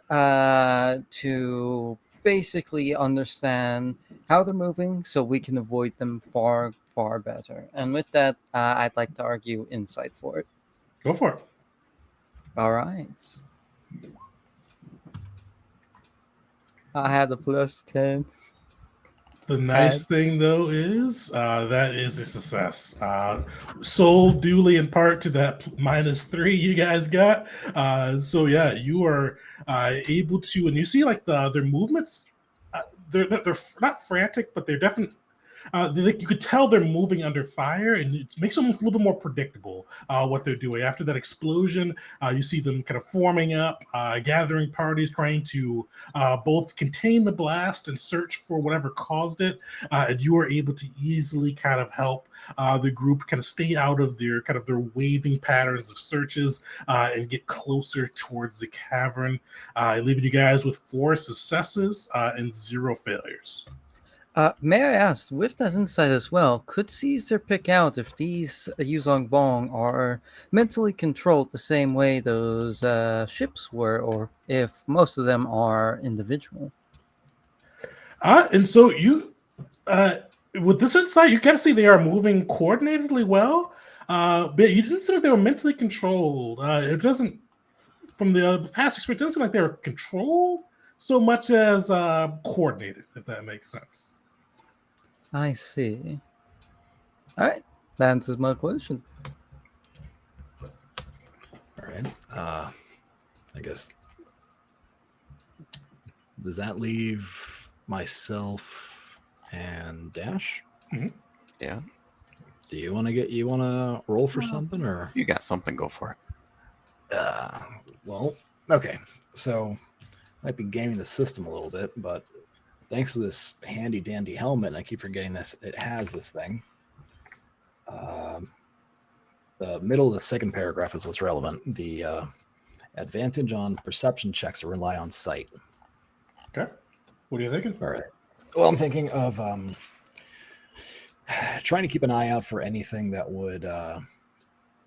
to basically understand how they're moving so we can avoid them far, far better. And with that, I'd like to argue insight for it. Go for it. All right. I had a +10. The nice thing, though, is that is a success. Sold duly in part to that -3 you guys got. So yeah, you are able to, and you see like their movements. They're not frantic, but they're definitely. You could tell they're moving under fire, and it makes them a little bit more predictable what they're doing. After that explosion, you see them kind of forming up, gathering parties, trying to both contain the blast and search for whatever caused it. And you are able to easily kind of help the group kind of stay out of their waving patterns of searches and get closer towards the cavern, leaving you guys with 4 successes and 0 failures. May I ask, with that insight as well, could Caesar pick out if these Yuzong Vong are mentally controlled the same way those ships were, or if most of them are individual? And so you, with this insight, you kind of see they are moving coordinatedly well, but you didn't see that they were mentally controlled. It doesn't, from the past experience, it doesn't seem like they were controlled so much as coordinated, if that makes sense. I see. All right, that answers my question. All right. I guess. Does that leave myself and Dash? Yeah. Do you want to roll for something, or? You got something, go for it. Well, okay. So might be gaming the system a little bit, but thanks to this handy dandy helmet, I keep forgetting this. It has this thing. The middle of the second paragraph is what's relevant. The advantage on perception checks that rely on sight. Okay. What are you thinking? All right. Well, I'm thinking of trying to keep an eye out for anything that would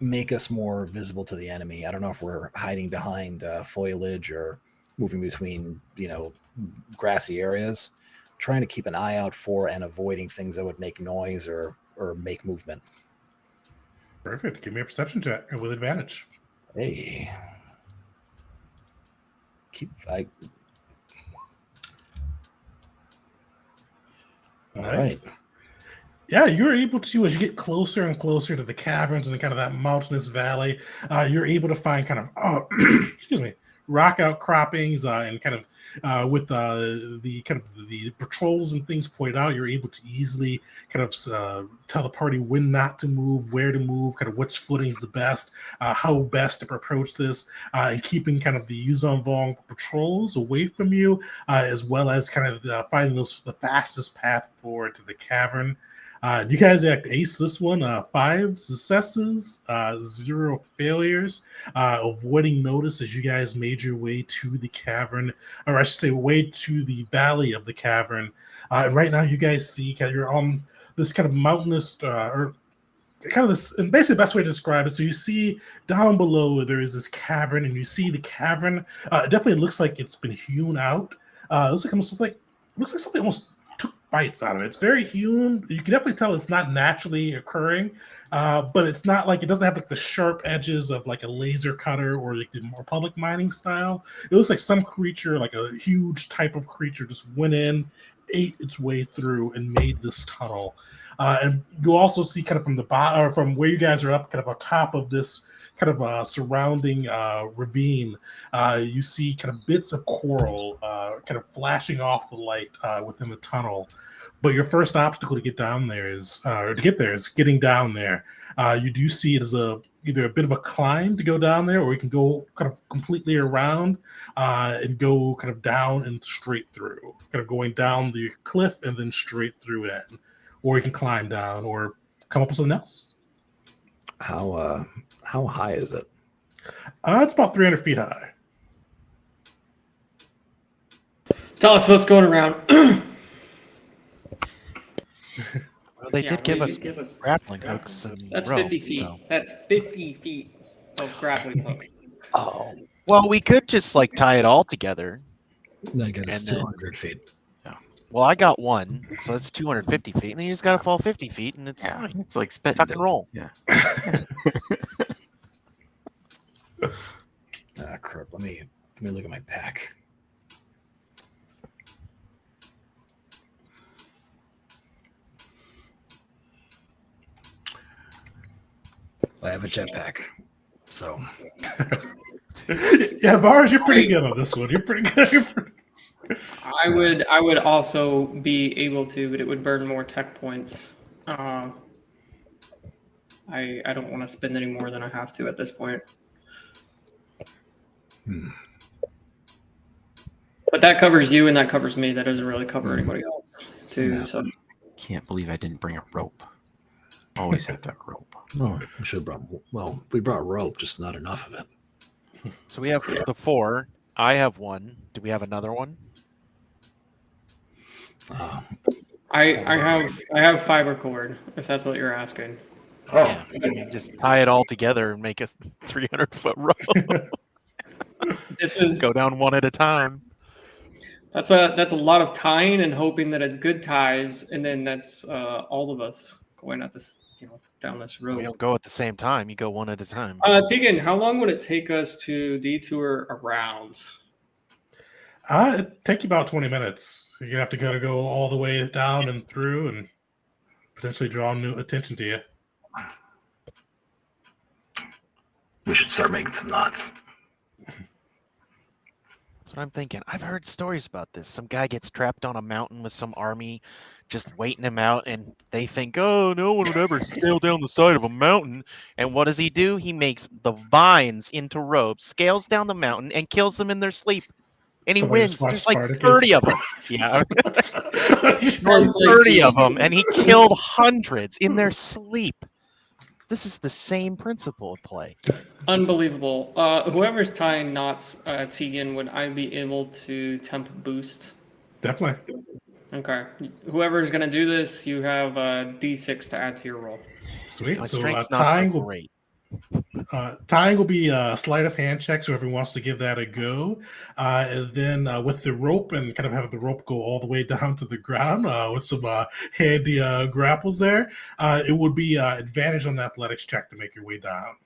make us more visible to the enemy. I don't know if we're hiding behind foliage or moving between, grassy areas. Trying to keep an eye out for and avoiding things that would make noise or make movement. Perfect. Give me a perception check with advantage. Hey. All Nice. right. Yeah, you're able to, as you get closer and closer to the caverns and kind of that mountainous valley, you're able to find kind of, excuse me, rock outcroppings and kind of with the kind of the patrols and things pointed out, you're able to easily kind of tell the party when not to move, where to move, kind of which footing is the best, how best to approach this, and keeping kind of the Yuzon Vong patrols away from you, as well as kind of finding the fastest path forward to the cavern. You guys ace this one, 5 successes, 0 failures, avoiding notice as you guys made your way to the cavern, or I should say, way to the valley of the cavern. And right now, you guys see you're on this kind of mountainous, or kind of this, and basically the best way to describe it. So you see down below there is this cavern, and you see the cavern. It definitely looks like it's been hewn out. It looks like something almost took bites out of it. It's very hewn. You can definitely tell it's not naturally occurring, but it's not like it doesn't have like the sharp edges of like a laser cutter or like the more public mining style. It looks like some creature, like a huge type of creature, just went in, ate its way through, and made this tunnel. And you also see kind of from the bottom, or from where you guys are up, kind of on top of this kind of surrounding ravine, you see kind of bits of coral kind of flashing off the light within the tunnel. But your first obstacle to get down there is getting down there. You do see it as either a bit of a climb to go down there, or you can go kind of completely around and go kind of down and straight through, kind of going down the cliff and then straight through it. Or you can climb down or come up with something else. How high is it? It's about 300 feet high. Tell us what's going around. Well, they did give us grappling hooks. And That's rope, 50 feet. so- That's 50 feet of grappling hook. Oh. Well, we could just like tie it all together. Then get us And then- 200 feet. Well, I got one, so that's 250 feet, and then you just gotta fall 50 feet, and it's Yeah, fine. it's like spitting. Tuck and roll. Yeah. Crap. Let me look at my pack. I have a jetpack, so Yeah, Vars, you're pretty good on this one. You're pretty good. I would also be able to, but it would burn more tech points. I don't want to spend any more than I have to at this point. But that covers you and that covers me. That doesn't really cover anybody else too. Yeah. So Can't believe I didn't bring a rope. Always have that rope. oh, we should have brought. Well, we brought rope, just not enough of it. So we have the 4. I have 1. Do we have another one? I have fiber cord, if that's what you're asking. Oh, Yeah, I mean, just tie it all together and make a 300-foot rope. This is Go down one at a time. that's a lot of tying and hoping that it's good ties, and then that's all of us going at this, down this We road. don't go at the same time. You go one at a time. Tegan, how long would it take us to detour around? It take you about 20 minutes. You're gonna have to go all the way down and through, and potentially draw new attention to you. We should start making some knots. That's what I'm thinking. I've heard stories about this. Some guy gets trapped on a mountain with some army just waiting him out, and they think, oh, no one would ever scale down the side of a mountain. And what does he do? He makes the vines into ropes, scales down the mountain, and kills them in their sleep. And he Somebody wins. just watched There's like Spartacus. 30 of them. Yeah, Sounds there's like 30 of them, and he killed hundreds in their sleep. This is the same principle at play. Unbelievable. Whoever's tying knots, Tegan, would I be able to temp boost? Definitely. Okay. Whoever's going to do this, you have a D6 to add to your roll. Sweet. My So strength's not tying so will great. tying will be a sleight of hand check, so everyone wants to give that a go. And then with the rope and kind of have the rope go all the way down to the ground with some handy grapples there, it would be advantage on the athletics check to make your way down.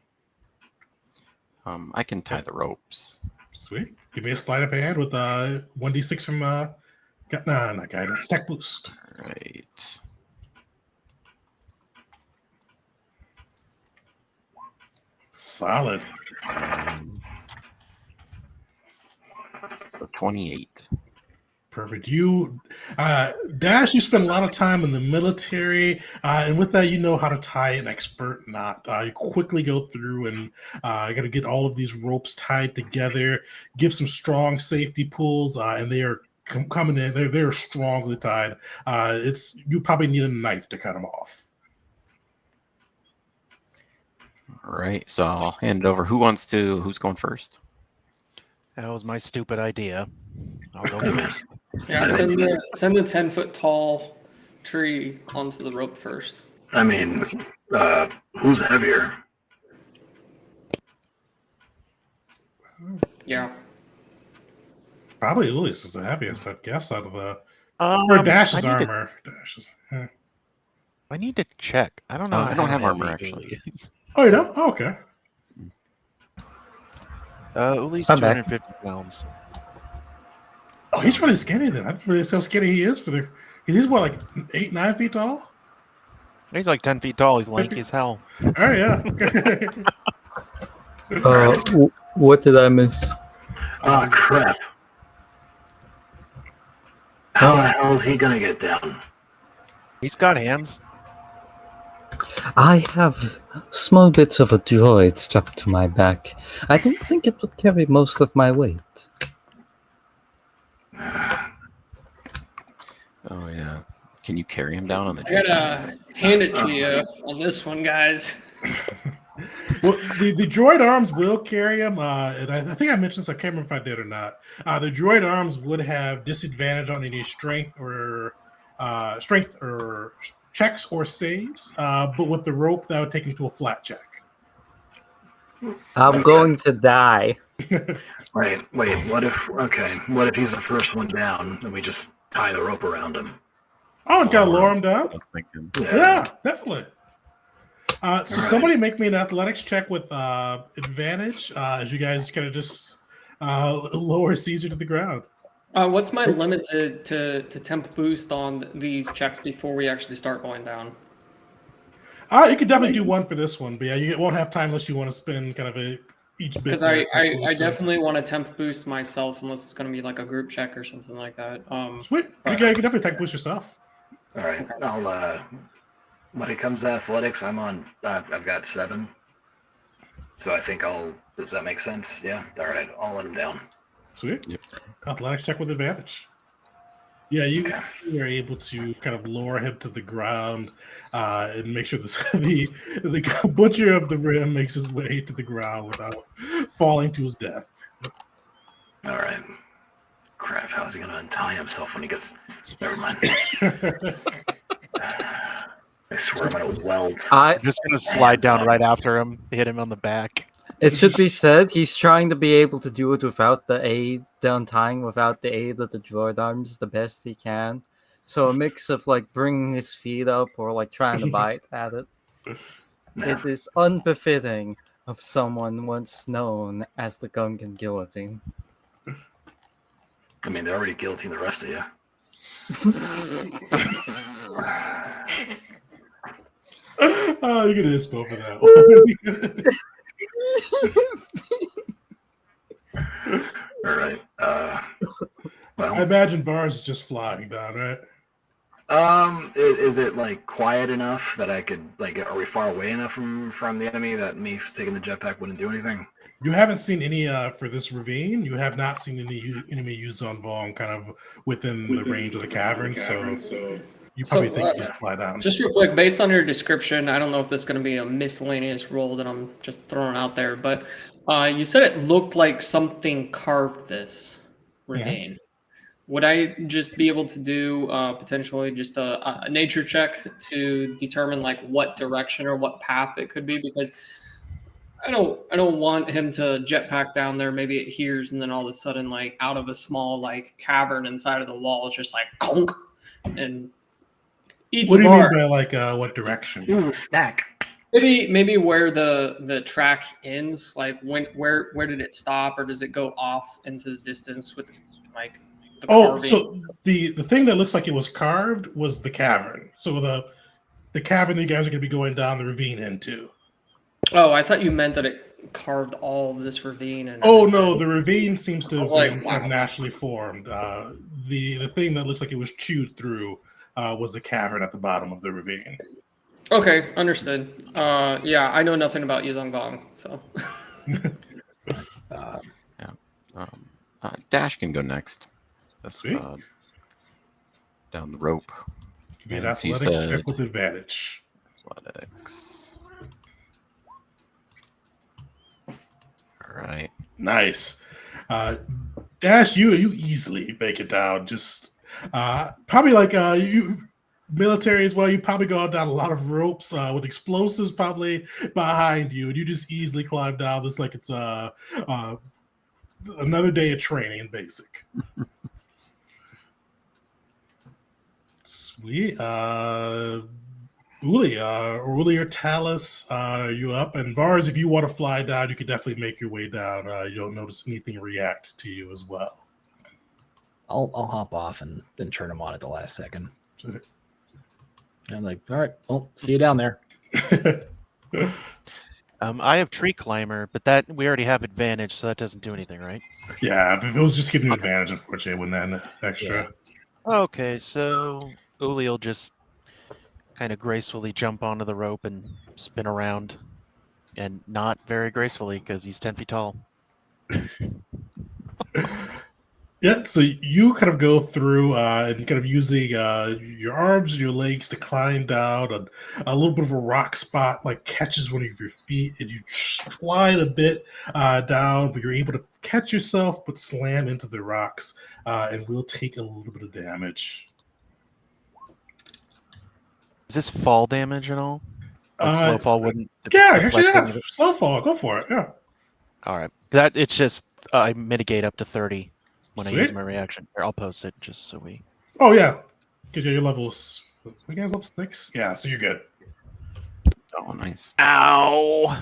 I can tie the ropes. Sweet. Give me a sleight of hand with 1d6 from not guidance, tech boost. All right. Solid. So 28. Perfect. You, Dash, you spend a lot of time in the military, and with that, you know how to tie an expert knot. You quickly go through and got to get all of these ropes tied together, give some strong safety pulls, and they are coming in. They're strongly tied. You probably need a knife to cut them off. All right. So I'll hand it over. Who's going first? That was my stupid idea. I'll go first. Yeah, send the 10-foot tall tree onto the rope first. I mean, who's heavier? Yeah. Probably Ulyss is the heaviest, I guess, out of the or Dash's armor. Dash's. I need to check. I don't know. I don't have how armor, heavy actually. Uli is. Oh, you don't? Oh, okay. Uly's I'm back. 250 pounds. Oh, he's really skinny then. I didn't realize how skinny he is he's what, like 8-9 feet tall? He's like 10 feet tall. He's lanky as hell. Oh yeah. What did I miss? Oh, crap. How the hell is he gonna get down? He's got hands. I have small bits of a droid strapped to my back. I don't think it would carry most of my weight. Oh yeah. Can you carry him down on the? I gotta hand it to you on this one, guys. Well, the droid arms will carry him, and I think I mentioned this. I can't remember if I did or not. The droid arms would have disadvantage on any strength or checks or saves, but with the rope, that would take him to a flat check. I'm going to die. Wait, what if he's the first one down and we just tie the rope around him? Oh, and gotta lower him I down. was thinking. Yeah, definitely. So right. somebody make me an athletics check with advantage as you guys kind of just lower Caesar to the ground. What's my limit to temp boost on these checks before we actually start going down? You could definitely do one for this one, but yeah, you won't have time unless you want to spend kind of each bit. Because I definitely want to temp boost myself unless it's going to be like a group check or something like that. Sweet. You can definitely tech boost yourself. All right, I'll. When it comes to athletics, I've got 7. So I think does that make sense? Yeah. All right, I'll let him down. Sweet. Yep. Athletics check with advantage. Yeah, you are able to kind of lower him to the ground and make sure the butcher of the rim makes his way to the ground without falling to his death. All right. Crap, how's he gonna untie himself when he gets? Never mind. I swear I'm gonna weld. I'm just gonna slide down right after him, hit him on the back. It should be said he's trying to be able to do it without the aid, the untying without the aid of the droid arms the best he can. So a mix of like bringing his feet up or like trying to bite at it. It is unbefitting of someone once known as the Gungan Guillotine. I mean, they're already guillotining the rest of you. Oh, you get an inspo for that one. All right. I Well, imagine Vars is just flying down, right? is it like quiet enough that I could like? Are we far away enough from the enemy that me taking the jetpack wouldn't do anything? You haven't seen any for this ravine. You have not seen any enemy use on Vaughn kind of within the range of the cavern. So you probably think you just fly down. Just real quick, based on your description, I don't know if this is going to be a miscellaneous roll that I'm just throwing out there, but you said it looked like something carved this ravine. Would I just be able to do potentially just a nature check to determine like what direction or what path it could be? Because I don't want him to jetpack down there. Maybe it hears, and then all of a sudden, like out of a small like cavern inside of the wall, it's just like conk and eats What do a you mean bar. by like what direction? Ooh, stack. Maybe where the track ends, like where did it stop, or does it go off into the distance with like the Oh, carving? so the thing that looks like it was carved was the cavern. So the cavern that you guys are going to be going down the ravine into. Oh, I thought you meant that it carved all of this ravine. And Oh everything. no, the ravine seems to I have was like, been wow. naturally formed. The thing that looks like it was chewed through was the cavern at the bottom of the ravine. Okay, understood. Yeah, I know nothing about Yuzong Gong, so. Dash can go next. That's Sweet. down the rope. Give me an As you athletics said. check with advantage. Athletics. All right. Nice. Dash, you easily make it down. Just probably like you military as well. You probably go down a lot of ropes with explosives probably behind you, and you just easily climb down this like it's another day of training in basic. Sweet. Uli or Talus, you up? And Vars, if you want to fly down, you could definitely make your way down. You don't notice anything react to you as well. I'll hop off and then turn them on at the last second. Okay. And I'm like, all right, well, see you down there. I have tree climber, but that we already have advantage, so that doesn't do anything, right? Yeah, if it was just giving you advantage, unfortunately, it wouldn't add extra. Okay, so Uli will just kind of gracefully jump onto the rope and spin around, and not very gracefully because he's 10 feet tall. Yeah, so you kind of go through and kind of using your arms and your legs to climb down. A little bit of a rock spot like catches one of your feet, and you slide a bit down, but you're able to catch yourself but slam into the rocks and will take a little bit of damage. Is this fall damage at all? Like slow fall wouldn't. Yeah, deflect actually, any yeah. of it? Slow fall, go for it. Yeah. All right, that it's just I mitigate up to 30 when I use Sweet. my reaction. Here, I'll post it just so we. Oh yeah, because your levels. We got level 6. Yeah, so you're good. Oh, nice. Ow!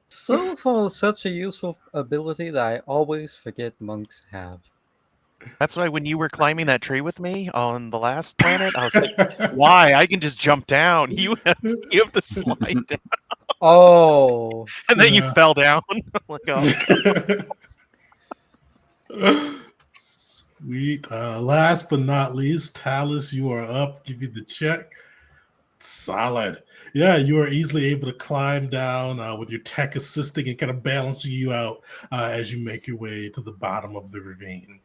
Slow fall is such a useful ability that I always forget monks have. That's why when you were climbing that tree with me on the last planet, I was like, "Why? I can just jump down. You have to slide down." Oh, And then you Yeah. fell down. I'm like, oh. Sweet. Last but not least, Talus, you are up. Give you the check. Solid. Yeah, you are easily able to climb down with your tech assisting and kind of balancing you out as you make your way to the bottom of the ravine.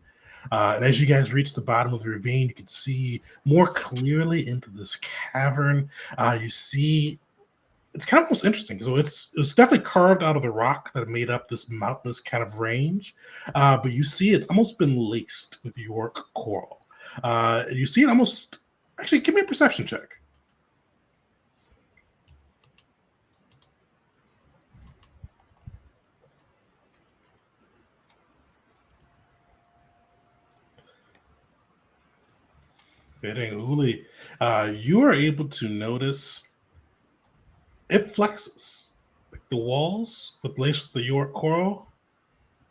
And as you guys reach the bottom of the ravine, you can see more clearly into this cavern. You see it's kind of almost interesting. So it's definitely carved out of the rock that made up this mountainous kind of range. But you see it's almost been laced with York coral. And you see it almost actually give me a perception check. Fitting Uli. You are able to notice it flexes. Like the walls with laced with the York coral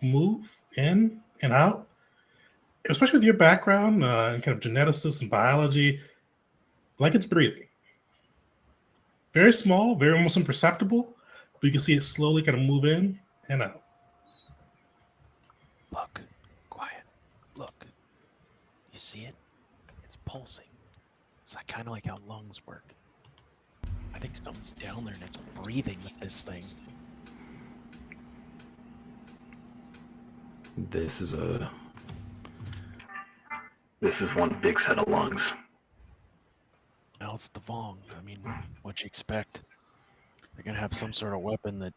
move in and out. Especially with your background and kind of geneticists and biology, like it's breathing. Very small, very almost imperceptible. But you can see it slowly kind of move in and out. Look, quiet. Look. You see it? It's pulsing. It's kind of like how lungs work. I think something's down there and it's breathing with this thing. This is one big set of lungs. Now it's the Vong. I mean, what'd you expect? They're gonna have some sort of weapon that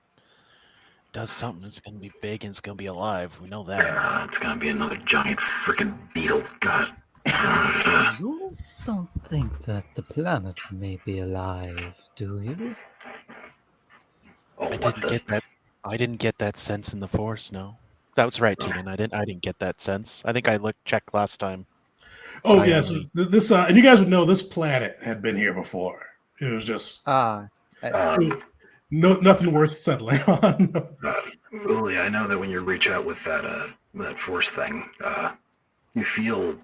does something that's gonna be big and it's gonna be alive. We know that. It's gonna be another giant freaking beetle. God. You don't think that the planet may be alive, do you? Oh, I what didn't the? get that. I didn't get that sense in the Force. No, that was right, Teenan. I didn't get that sense. I think I checked last time. Oh, I, yeah. So this, and you guys would know this planet had been here before. It was just nothing worth settling on. Lily, I know that when you reach out with that force thing, you feel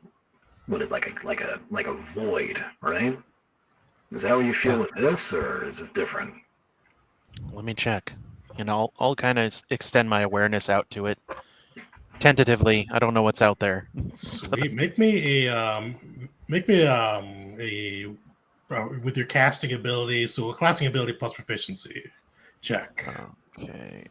what is like a void, right? Is that what you feel with this, or is it different? Let me check, and I'll kind of extend my awareness out to it. Tentatively, I don't know what's out there. Sweet. Make me a with your casting ability. So a casting ability plus proficiency check. Okay.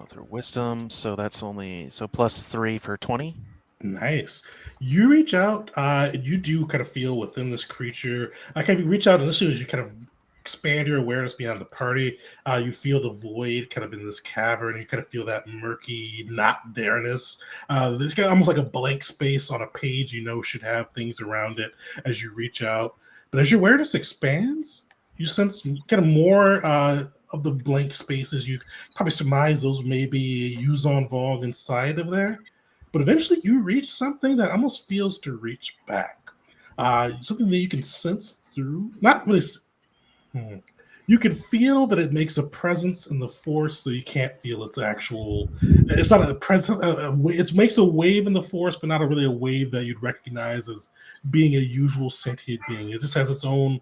Through wisdom, so that's only +3 for 20. Nice. You reach out. You do kind of feel within this creature. I kind of reach out, and as soon as you kind of expand your awareness beyond the party, you feel the void kind of in this cavern. You kind of feel that murky not there-ness. There's kind of almost like a blank space on a page you know should have things around it as you reach out. But as your awareness expands, you sense kind of more of the blank spaces. You probably surmise those may be Yuzon Vong inside of there. But eventually you reach something that almost feels to reach back. Something that you can sense through. Not really. You can feel that it makes a presence in the force, so you can't feel its actual. It's not a presence. It makes a wave in the force, but not really a wave that you'd recognize as being a usual sentient being. It just has its own,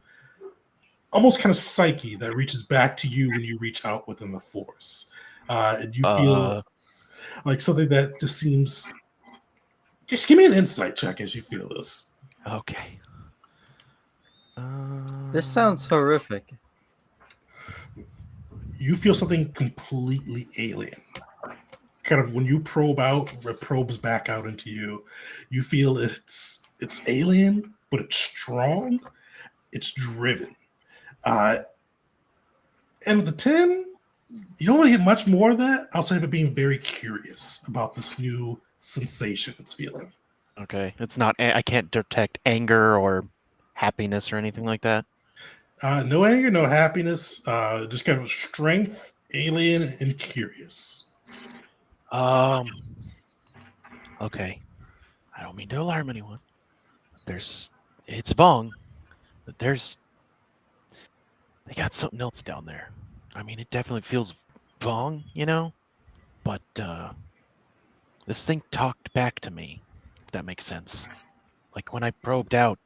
almost kind of psyche that reaches back to you when you reach out within the force, and you feel like something that just seems. Just give me an insight check as you feel this. Okay. This sounds horrific. You feel something completely alien. Kind of when you probe out, it probes back out into you. You feel it's alien, but it's strong. It's driven. And with the 10, you don't really get much more of that outside of it being very curious about this new sensation it's feeling. Okay. It's not. I can't detect anger or happiness or anything like that. No anger, no happiness. Just kind of strength, alien, and curious. Okay. I don't mean to alarm anyone. It's Vong, but they got something else down there. I mean, it definitely feels Vong, but this thing talked back to me, if that makes sense. Like when I probed out,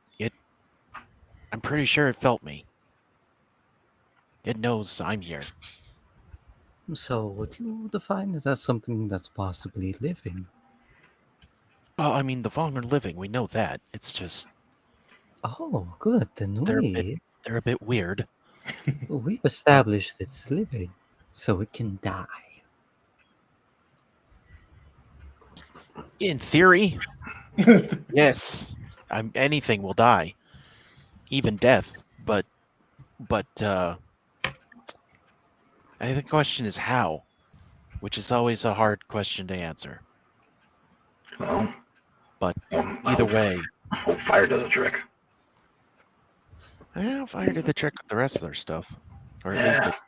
I'm pretty sure it felt me. It knows I'm here. So, would you define it as something that's possibly living? Well, I mean, the Vong are living. We know that. It's just Oh, good. Then they're a bit weird. we've established it's living, so it can die. In theory, yes. Anything will die, even death. But I think the question is how, which is always a hard question to answer. Well, But either way, fire does a trick. Fire did the trick with the rest of their stuff, or at least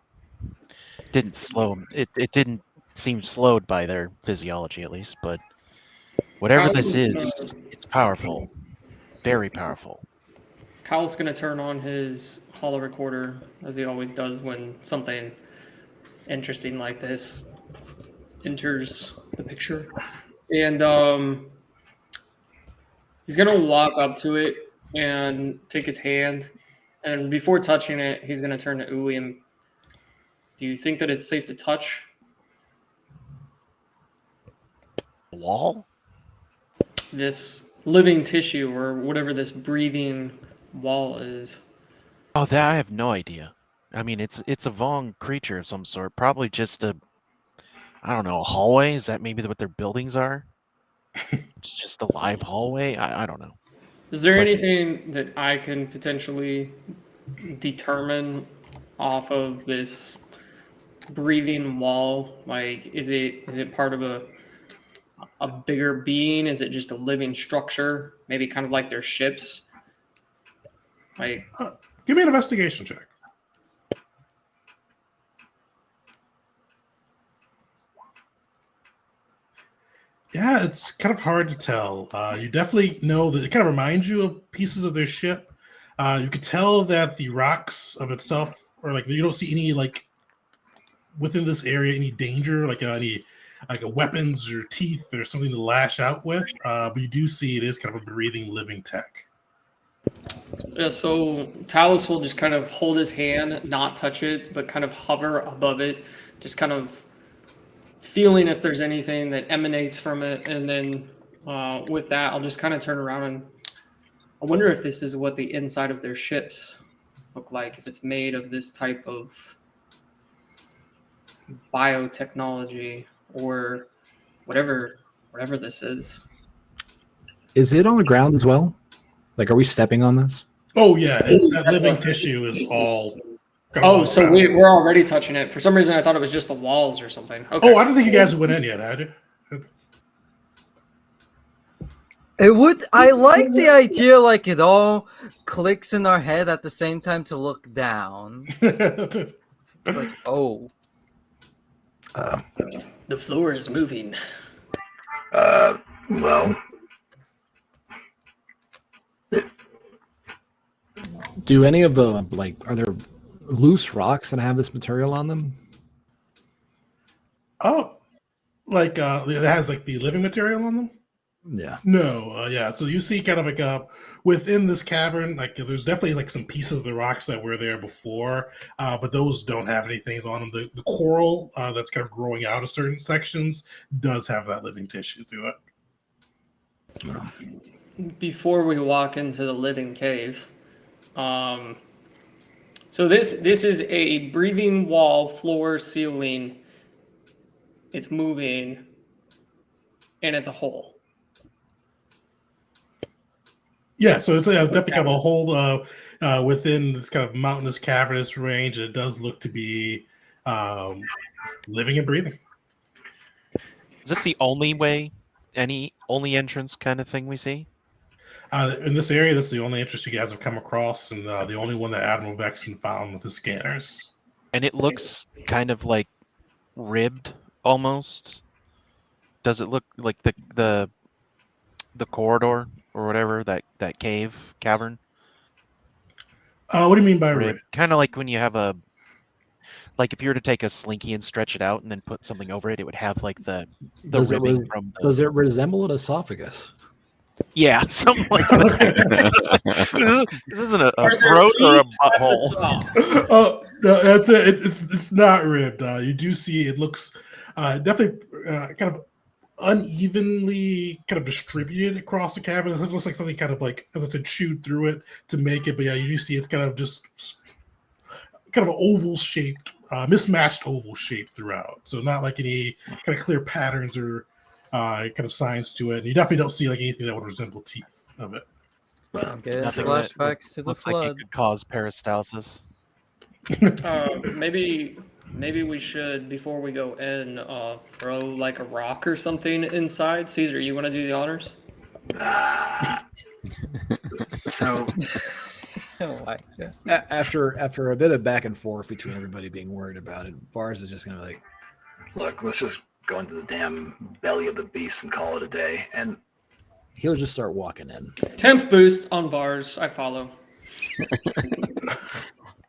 it didn't slow them. It didn't seem slowed by their physiology, at least. But whatever this is, it's powerful, very powerful. Kyle's going to turn on his holo recorder, as he always does when something interesting like this enters the picture. And he's going to walk up to it and take his hand And before touching it, he's going to turn to Uwe and do you think that it's safe to touch Wall? this living tissue or whatever this breathing wall is? Oh, that I have no idea. I mean, it's a Vong creature of some sort. Probably just I don't know, a hallway. Is that maybe what their buildings are? It's just a live hallway. I don't know. Is there But- anything that I can potentially determine off of this breathing wall? Like, is it part of a bigger being? Is it just a living structure? Maybe kind of like their ships? Like, Give me an investigation check. Yeah, it's kind of hard to tell. You definitely know that it kind of reminds you of pieces of their ship. You could tell that the rocks of itself, or like you don't see any like within this area any danger, like any like weapons or teeth or something to lash out with. But you do see it is kind of a breathing, living tech. yeah, so Talus will just kind of hold his hand, not touch it, but kind of hover above it, just kind of feeling if there's anything that emanates from it. And then with that, I'll just kind of turn around and I wonder if this is what the inside of their ships look like, if it's made of this type of biotechnology or whatever this is. Is it on the ground as well? Like, are we stepping on this? Oh yeah, that That's living what- tissue is all. kind of Oh, on so ground. we're already touching it. For some reason, I thought it was just the walls or something. Okay. Oh, I don't think you guys went in yet, had you? It would. I like the idea, like it all clicks in our head at the same time to look down. Like, oh, The floor is moving. Well, Do any of the like are there loose rocks that have this material on them? Oh, like it has like the living material on them. Yeah. No, yeah. So you see, kind of like within this cavern, like there's definitely like some pieces of the rocks that were there before, but those don't have anything on them. The coral that's kind of growing out of certain sections does have that living tissue to it. Before we walk into the living cave, so this is a breathing wall, floor, ceiling. It's moving, and it's a hole. Yeah, so it's definitely kind of a hole within this kind of mountainous cavernous range, and it does look to be living and breathing. Is this the only way, only entrance kind of thing we see? In this area, that's the only interest you guys have come across, and the only one that Admiral Vexen found with his scanners. And it looks kind of like ribbed almost. Does it look like the corridor or whatever, that cavern? What do you mean by rib? Kind of like when you have like if you were to take a slinky and stretch it out and then put something over it, it would have like the Does it ribbing res- from the, Does it resemble an esophagus? yeah, something like that. This isn't a Are there throat or a teeth at the butthole. top? Oh no, that's it. It's not ribbed. You do see it looks definitely kind of unevenly kind of distributed across the cavern. It looks like something kind of like, as I said, chewed through it to make it. But yeah, you do see it's kind of just kind of an oval shaped, mismatched oval shape throughout. So not like any kind of clear patterns or kind of signs to it. And you definitely don't see like anything that would resemble teeth of it. I guess Nothing that flashbacks to the Looks like it flood. could cause peristalsis. Maybe we should, before we go in, throw like a rock or something inside. Caesar, you want to do the honors? so Oh my God. After a bit of back and forth between everybody being worried about it, Vars is just gonna be like, look, let's just go into the damn belly of the beast and call it a day. And he'll just start walking in. Temp boost on Vars. I follow.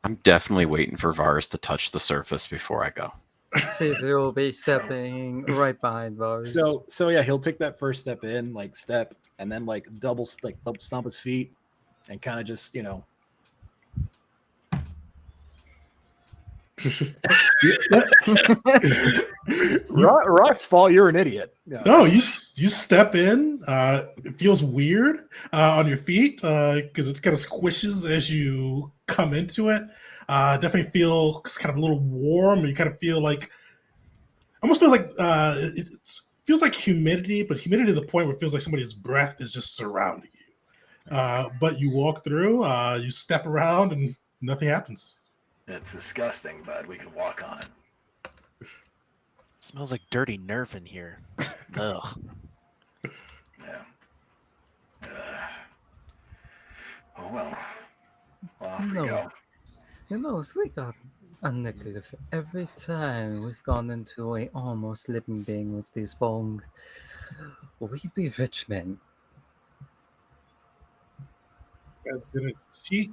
I'm definitely waiting for Vars to touch the surface before I go. Caesar will be stepping right behind Vars. So yeah, he'll take that first step in, like step, and then like double stomp his feet, and kind of just Rock's fault. You're an idiot. Yeah. No, you step in. It feels weird on your feet because it kind of squishes as you come into it. Definitely feel kind of a little warm. You kind of feel like almost feels like it feels like humidity, but humidity to the point where it feels like somebody's breath is just surrounding you. But you walk through, you step around, and nothing happens. It's disgusting, but we can walk on it. Smells like dirty Nerf in here. Ugh. Yeah. Oh well. Off we No. go. You know, if we got a nickel for every time we've gone into a almost living being with these Vong, we'd be rich men. You guys gonna cheek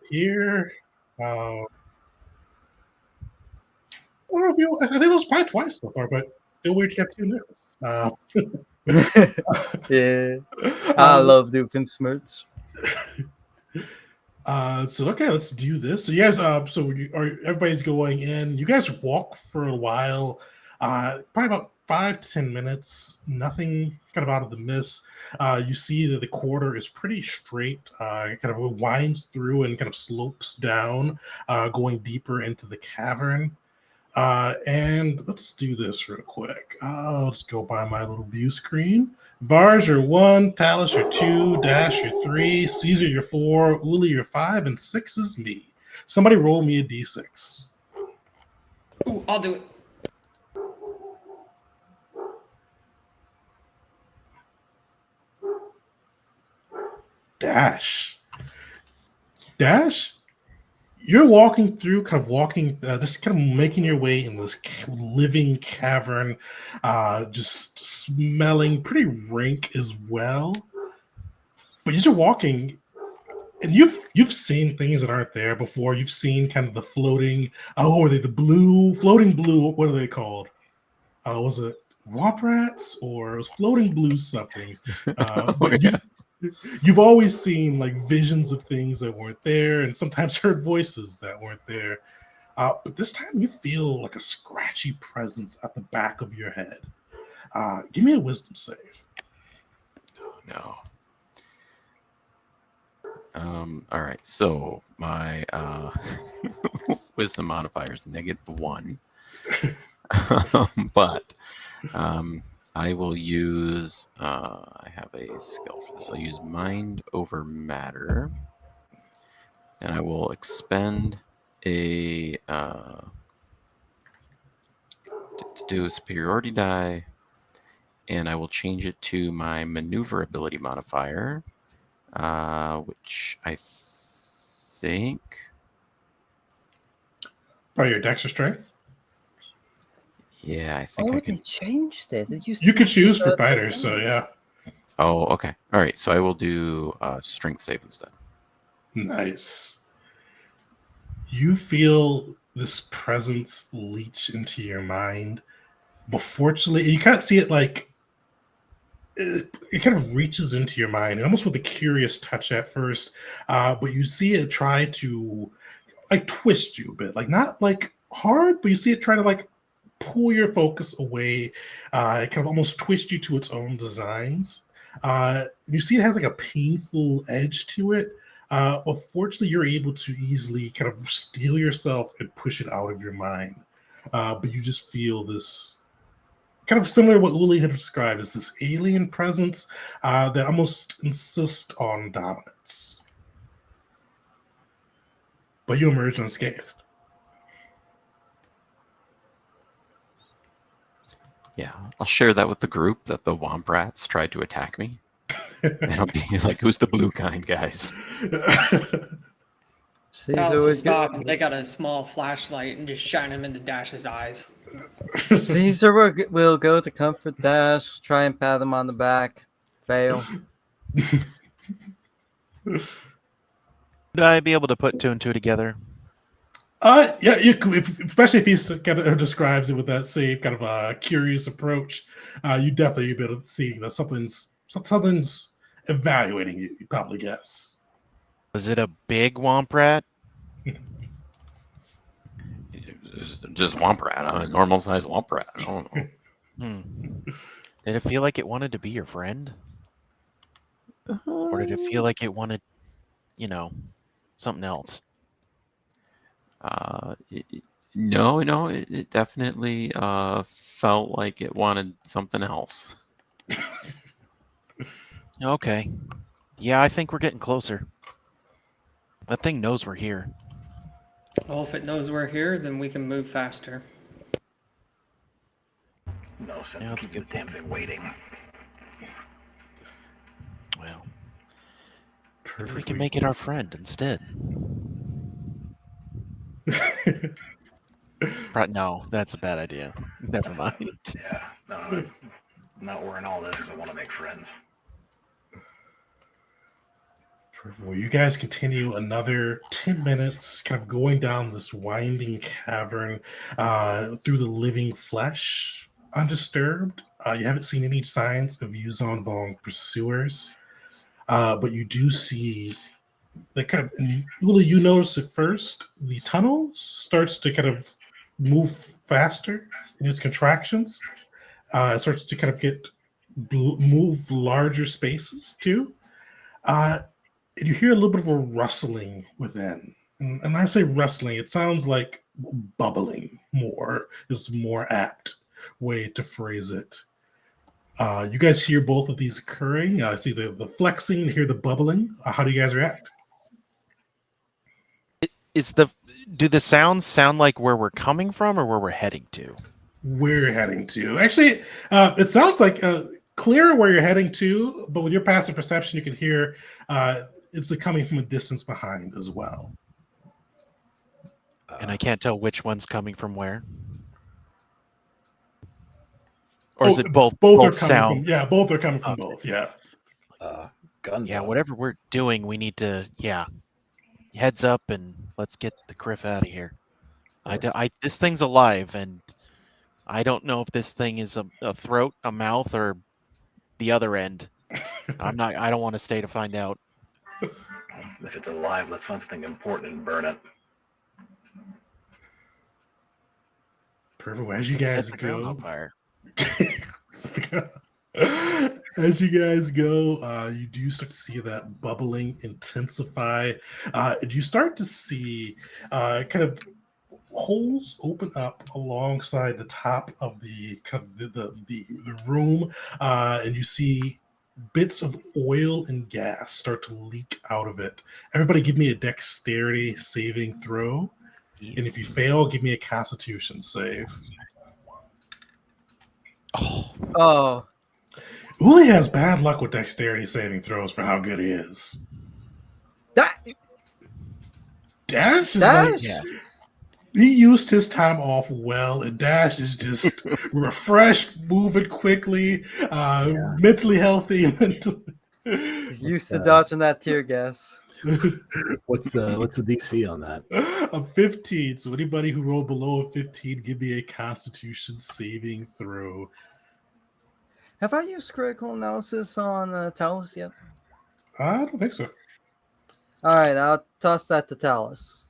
here. I don't know if you. I think it was probably twice so far, but still weird. You have 2 nickels. Yeah, I love Dukin Smirch. So okay, let's do this. So you guys, everybody's going in. You guys walk for a while, probably about 5 to 10 minutes. Nothing kind of out of the mist. You see that the corridor is pretty straight. It kind of winds through and kind of slopes down, going deeper into the cavern. And let's do this real quick. I'll just go by my little view screen. Vars, you're 1, Talus, you're 2, Dash, you're 3, Caesar, you're 4, Uli, you're 5, and 6 is me. Somebody roll me a d6. Ooh, I'll do it. Dash, you're walking through, just kind of making your way in this living cavern, just smelling pretty rank as well. But as you're walking, and you've seen things that aren't there before. You've seen kind of the floating. Oh, are they the floating blue? What are they called? Was it Womp Rats or it was floating blue something? But you've always seen like visions of things that weren't there, and sometimes heard voices that weren't there. But this time you feel like a scratchy presence at the back of your head. Give me a wisdom save. Oh, no. All right. So my wisdom modifier is -1. But I will use, I have a skill for this. I'll use Mind Over Matter. And I will expend a do a superiority die. And I will change it to my maneuverability modifier, which I think. Probably your dex or strength. Yeah, I think I They can. changed it. It used You to could be choose for the- fighters, so yeah. Oh, okay. All right. So I will do strength save instead. Nice. You feel this presence leach into your mind. But fortunately, you can't see it like it kind of reaches into your mind, almost with a curious touch at first. But you see it try to like twist you a bit, like not like hard, but you see it try to like pull your focus away. It kind of almost twist you to its own designs. You see it has like a painful edge to it. But fortunately, you're able to easily kind of steel yourself and push it out of your mind. But you just feel this kind of similar to what Uli had described as this alien presence that almost insists on dominance. But you emerge unscathed. Yeah, I'll share that with the group that the Womp Rats tried to attack me. And I'll be like, who's the blue kind, guys? Caesar Dallas will would stop and take out a small flashlight and just shine him into Dash's eyes. Caesar will go to comfort Dash, try and pat him on the back, fail. Would I be able to put 2 and 2 together? Yeah, especially if he kind of describes it with that same kind of a curious approach, you definitely be able to see that something's evaluating you. You probably guess. Was it a big Womp Rat? It Just Womp Rat, a normal sized Womp Rat. I don't know. Did it feel like it wanted to be your friend? Or did it feel like it wanted, something else? No, it definitely felt like it wanted something else. Okay. Yeah, I think we're getting closer. That thing knows we're here. Well, if it knows we're here, then we can move faster. No sense Yeah, that's a keeping the good damn thing waiting. Well, maybe we Perfectly. can make it our friend instead. No, that's a bad idea. Never mind. Yeah, no, I'm not wearing all this because I want to make friends. Well, you guys continue another 10 minutes, kind of going down this winding cavern through the living flesh, undisturbed. You haven't seen any signs of Yuzon Vong pursuers, but you do see the kind of, Ula, you notice at first, the tunnel starts to kind of move faster in its contractions. It starts to kind of move larger spaces too. And you hear a little bit of a rustling within. And I say rustling, it sounds like bubbling more is more apt way to phrase it. You guys hear both of these occurring. See the flexing, hear the bubbling. How do you guys react? Do the sounds sound like where we're coming from or where we're heading to? We're heading to. Actually, it sounds like clear where you're heading to, but with your passive perception, you can hear it's coming from a distance behind as well. And I can't tell which one's coming from where? Or is it both? Both are coming sound? from. Yeah, both are coming from both. Yeah. Guns. Yeah, up. whatever we're doing, we need to. Heads up and let's get the criff out of here. This thing's alive, and I don't know if this thing is a throat, a mouth, or the other end. I don't want to stay to find out. If it's alive, let's find something important and burn it. Perfect. As you guys Set the ground on go, fire. as you guys go, you do start to see that bubbling intensify. And you start to see kind of holes open up alongside the top of the kind of the room, and you see bits of oil and gas start to leak out of it. Everybody, give me a dexterity saving throw, and if you fail, give me a Constitution save. Oh, Uli has bad luck with dexterity saving throws for how good he is. that Dash is Dash? like, he used his time off well, and Dash is just refreshed, moving quickly, mentally healthy. he's used to dodging that tear gas. What's the DC on that? A 15. So anybody who rolled below a 15, give me a Constitution saving throw. Have I used critical analysis on Talus yet? I don't think so. All right, I'll toss that to Talus.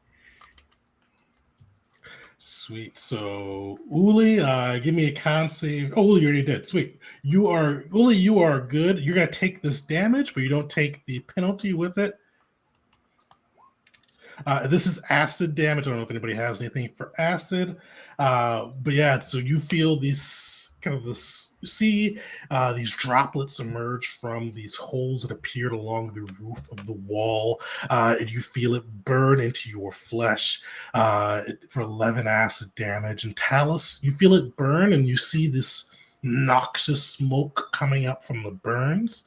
Sweet. So Uli, give me a con save. Oh, Uli, you already did. Sweet. You are good. You're gonna take this damage, but you don't take the penalty with it. This is acid damage. I don't know if anybody has anything for acid, but yeah. So you feel these these droplets emerge from these holes that appeared along the roof of the wall, and you feel it burn into your flesh for 11 acid damage. And Talus, you feel it burn, and you see this noxious smoke coming up from the burns.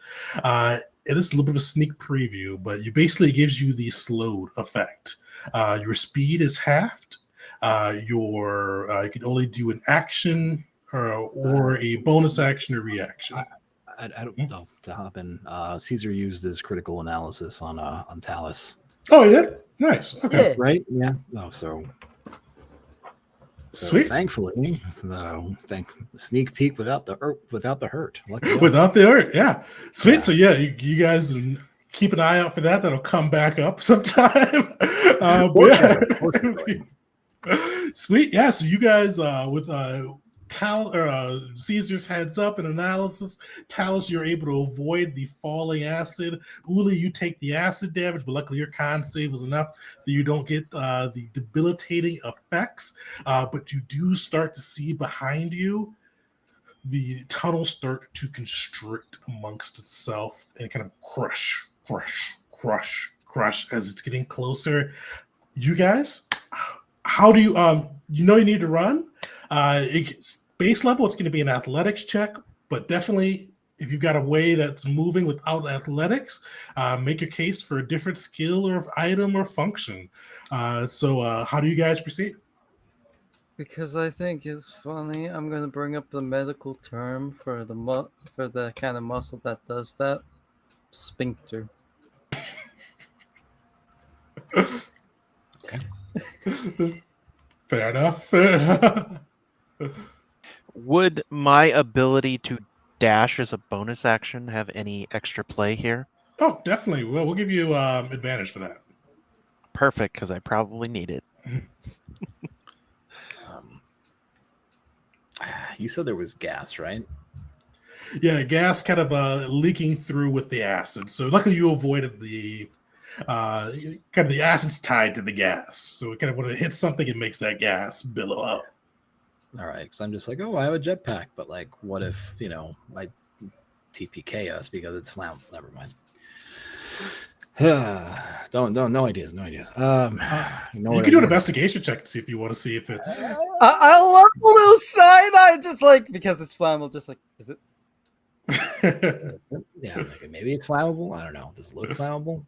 It is a little bit of a sneak preview, but it basically gives you the slowed effect. Your speed is halved. You can only do an action or a bonus action or reaction. I don't know to hop in. Caesar used his critical analysis on Talus. Oh, he did? Nice. Okay. Yeah. Right? Yeah. Oh, so Sweet. Thankfully, the sneak peek without the hurt. Lucky us. Without the hurt, yeah. Sweet. Yeah. So yeah, you guys keep an eye out for that. That'll come back up sometime. Foreshadowing. Sweet. Yeah. So you guys, with Caesar's heads up and analysis, Talus, you're able to avoid the falling acid. Uli, you take the acid damage, but luckily your con save was enough that you don't get the debilitating effects. But you do start to see behind you the tunnel start to constrict amongst itself and kind of crush as it's getting closer. You guys, how do you you know you need to run? Base level, it's going to be an athletics check, but definitely if you've got a way that's moving without athletics, make your case for a different skill or item or function. So how do you guys proceed? Because I think it's funny, I'm gonna bring up the medical term for the kind of muscle that does that. Sphincter. Fair enough. Would my ability to dash as a bonus action have any extra play here? Oh, definitely. We'll give you advantage for that. Perfect, because I probably need it. You said there was gas, right? Yeah, gas kind of leaking through with the acid. So luckily you avoided the kind of the acid's tied to the gas. So it kind of when it hits something, it makes that gas billow out. All right, because I'm just like, oh, I have a jetpack, but like, what if I TPK us because it's flammable? Never mind. Don't no ideas. You can do an investigation check to see if you want to see if it's. I love the little side eye, just like because it's flammable. Just like, is it? Yeah, like, maybe it's flammable. I don't know. Does it look flammable?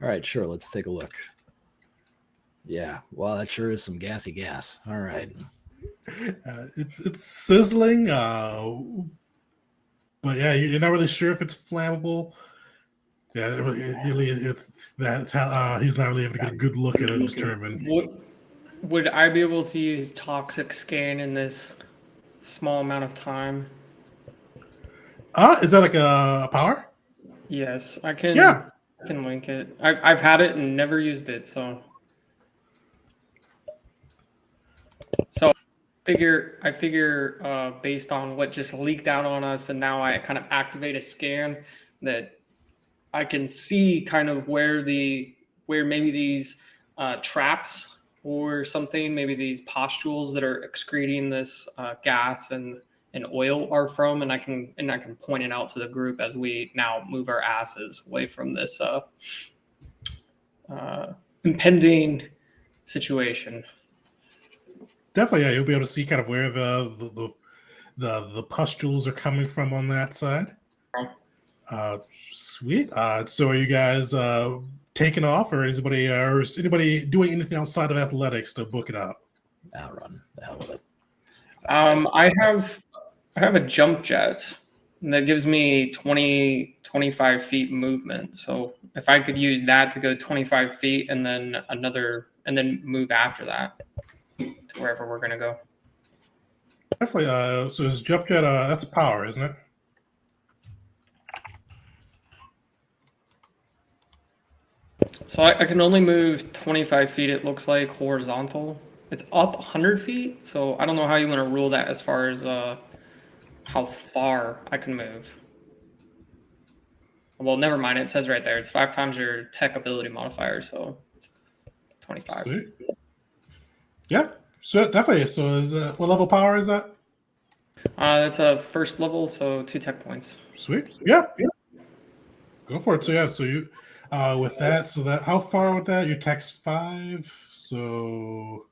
All right, sure. Let's take a look. Yeah, well, that sure is some gassy gas. All right. It's sizzling, but yeah, you're not really sure if it's flammable. Yeah, that's how he's not really able to get a good look at it and determine. Would I be able to use toxic scan in this small amount of time? Is that like a power? Yes, I can. Yeah. I can link it. I've had it and never used it, so I figure based on what just leaked out on us, and now I kind of activate a scan that I can see kind of where maybe these traps or something, maybe these pustules that are excreting this gas and oil are from, and I can point it out to the group as we now move our asses away from this impending situation. Definitely, yeah. You'll be able to see kind of where the pustules are coming from on that side. Sweet. So are you guys taking off, or is anybody doing anything outside of athletics to book it out? I'll run the hell with it. I have a jump jet that gives me 25 feet movement. So if I could use that to go 25 feet and then move after that to wherever we're going to go. Definitely. So is jump jet, that's power, isn't it? So I can only move 25 feet, it looks like, horizontal. It's up 100 feet, so I don't know how you want to rule that as far as how far I can move. Well, never mind. It says right there, it's 5 times your tech ability modifier, so it's 25. Sweet. Yeah, so definitely. So is what level power is that? That's a first level, so 2 tech points. Sweet. Yeah. Go for it. So yeah, so you with that, so that how far with that? Your tech's 5, so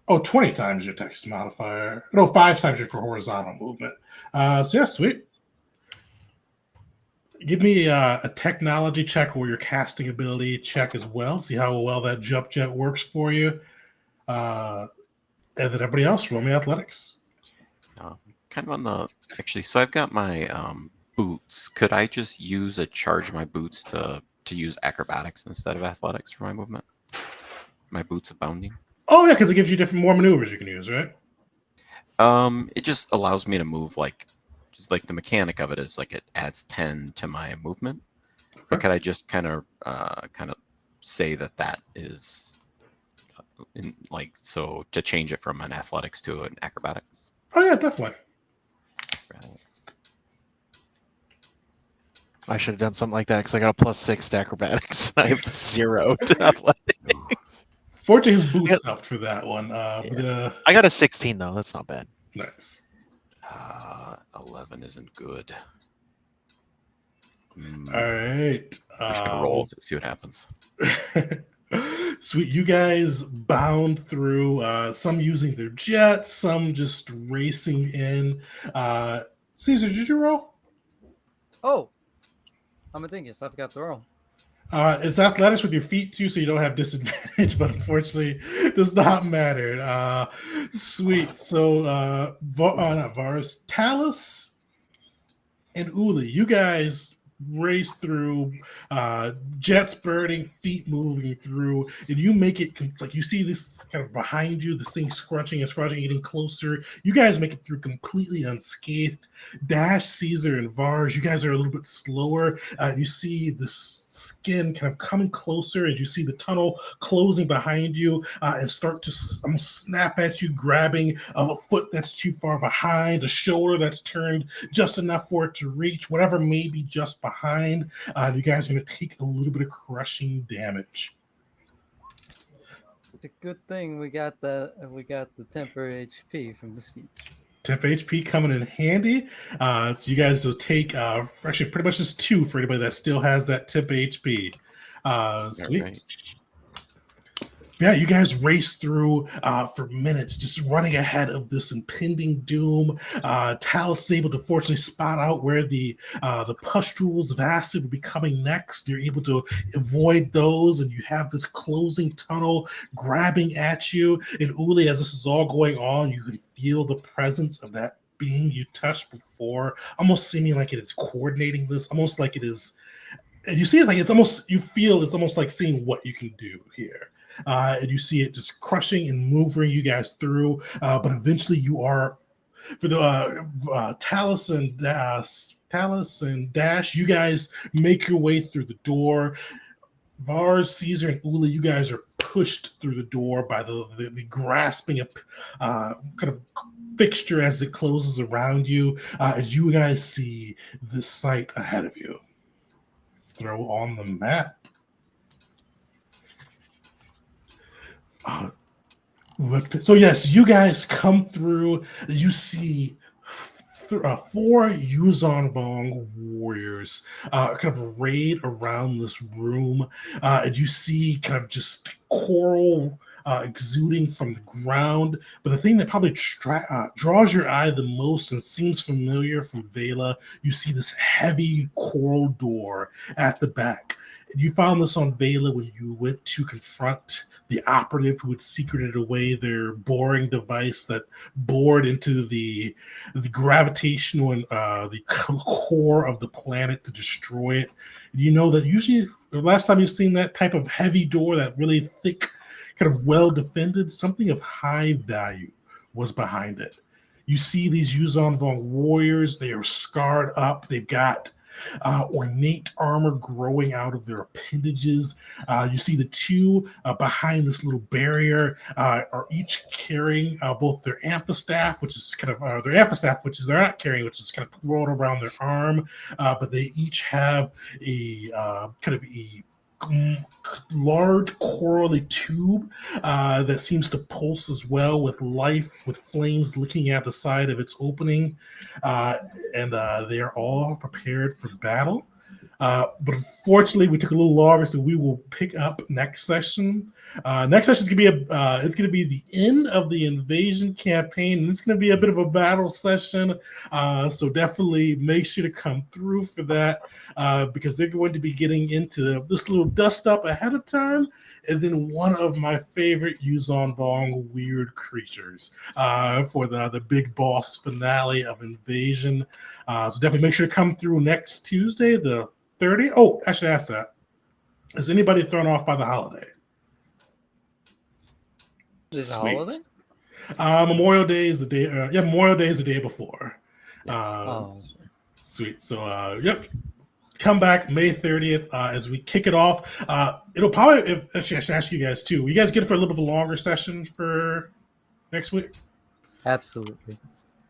20 times your text modifier. No, 5 times your for horizontal movement. So yeah, sweet. Give me a technology check or your casting ability check as well. See how well that jump jet works for you. And then everybody else, roll me athletics. Kind of on the actually. So I've got my boots. Could I just charge my boots to use acrobatics instead of athletics for my movement? My boots of bounding. Oh yeah, because it gives you more maneuvers you can use, right? It just allows me to move just like the mechanic of it is like it adds 10 to my movement. Okay. But could I just kind of say that is so to change it from an athletics to an acrobatics? Oh yeah, definitely. I should have done something like that because I got a +6 to acrobatics. I have 0 to athletics. Fortunately, his boots helped for that one. But, I got a 16 though. That's not bad. nice. 11 isn't good. All right. I'm just gonna roll to see what happens. Sweet. You guys bound through, some using their jets, some just racing in. Caesar, did you roll? Oh, I'm a dingus. I forgot to roll. It's athletics with your feet too, so you don't have disadvantage, but unfortunately, it does not matter. Sweet. So, not Varus, Talus, and Uli, you guys race through, jets burning, feet moving through, and you make it like you see this kind of behind you, this thing scrunching and scrunching, getting closer. You guys make it through completely unscathed. Dash, Caesar, and Vars, you guys are a little bit slower. You see this skin kind of coming closer as you see the tunnel closing behind you, and start to almost snap at you, grabbing a foot that's too far behind, a shoulder that's turned just enough for it to reach, whatever may be just behind. You guys are going to take a little bit of crushing damage. It's a good thing we got the temporary HP from the speech. Temp HP coming in handy. So you guys will take actually pretty much just 2 for anybody that still has that temp HP. Sweet. Right. Yeah, you guys race through for minutes, just running ahead of this impending doom. Talus is able to fortunately spot out where the pustules of acid will be coming next. You're able to avoid those, and you have this closing tunnel grabbing at you. And Uli, as this is all going on, you can feel the presence of that being you touched before, almost seeming like it is coordinating this, almost like it is. And you see it like it's almost, you feel it's almost like seeing what you can do here. And you see it just crushing and moving you guys through. But eventually you are, for the Talus and Dash, you guys make your way through the door. Vars, Caesar, and Uli, you guys are pushed through the door by the grasping kind of fixture as it closes around you. As you guys see the sight ahead of you. Throw on the map. So yes, you guys come through. You see 4 Yuzon Vong warriors kind of raid around this room. And you see kind of just coral exuding from the ground. But the thing that probably draws your eye the most and seems familiar from Vela, you see this heavy coral door at the back. And you found this on Vela when you went to confront the operative who had secreted away their boring device that bored into the gravitational and the core of the planet to destroy it. And you know that usually the last time you've seen that type of heavy door, that really thick, kind of well defended, something of high value was behind it. You see these Yuzon Vong warriors, they are scarred up, they've got ornate armor growing out of their appendages. You see the 2 behind this little barrier are each carrying both their amphistaff, which is kind of their amphistaff, which is they're not carrying, which is kind of thrown around their arm, but they each have a kind of a large corally tube that seems to pulse as well with life, with flames licking at the side of its opening, and they are all prepared for battle. But unfortunately, we took a little longer, so we will pick up next session. Next session is gonna be the end of the invasion campaign, and it's gonna be a bit of a battle session. So definitely make sure to come through for that, because they're going to be getting into this little dust up ahead of time, and then one of my favorite Yuzon Vong weird creatures for the big boss finale of Invasion. So definitely make sure to come through next Tuesday, the 30th. Oh, I should ask that. Is anybody thrown off by the holiday? Is it a holiday? Memorial Day is the day. Memorial Day is the day before. Oh. Sweet. So, yep. come back May 30th as we kick it off. It'll probably, actually, I should ask you guys too. You guys get it for a little bit of a longer session for next week? Absolutely.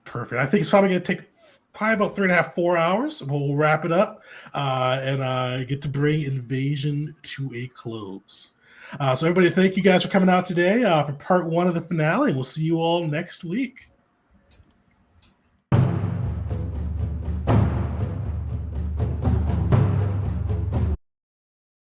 Perfect. I think it's probably going to take probably about 3.5, 4 hours. We'll wrap it up and get to bring Invasion to a close. So everybody, thank you guys for coming out today for part 1 of the finale. We'll see you all next week.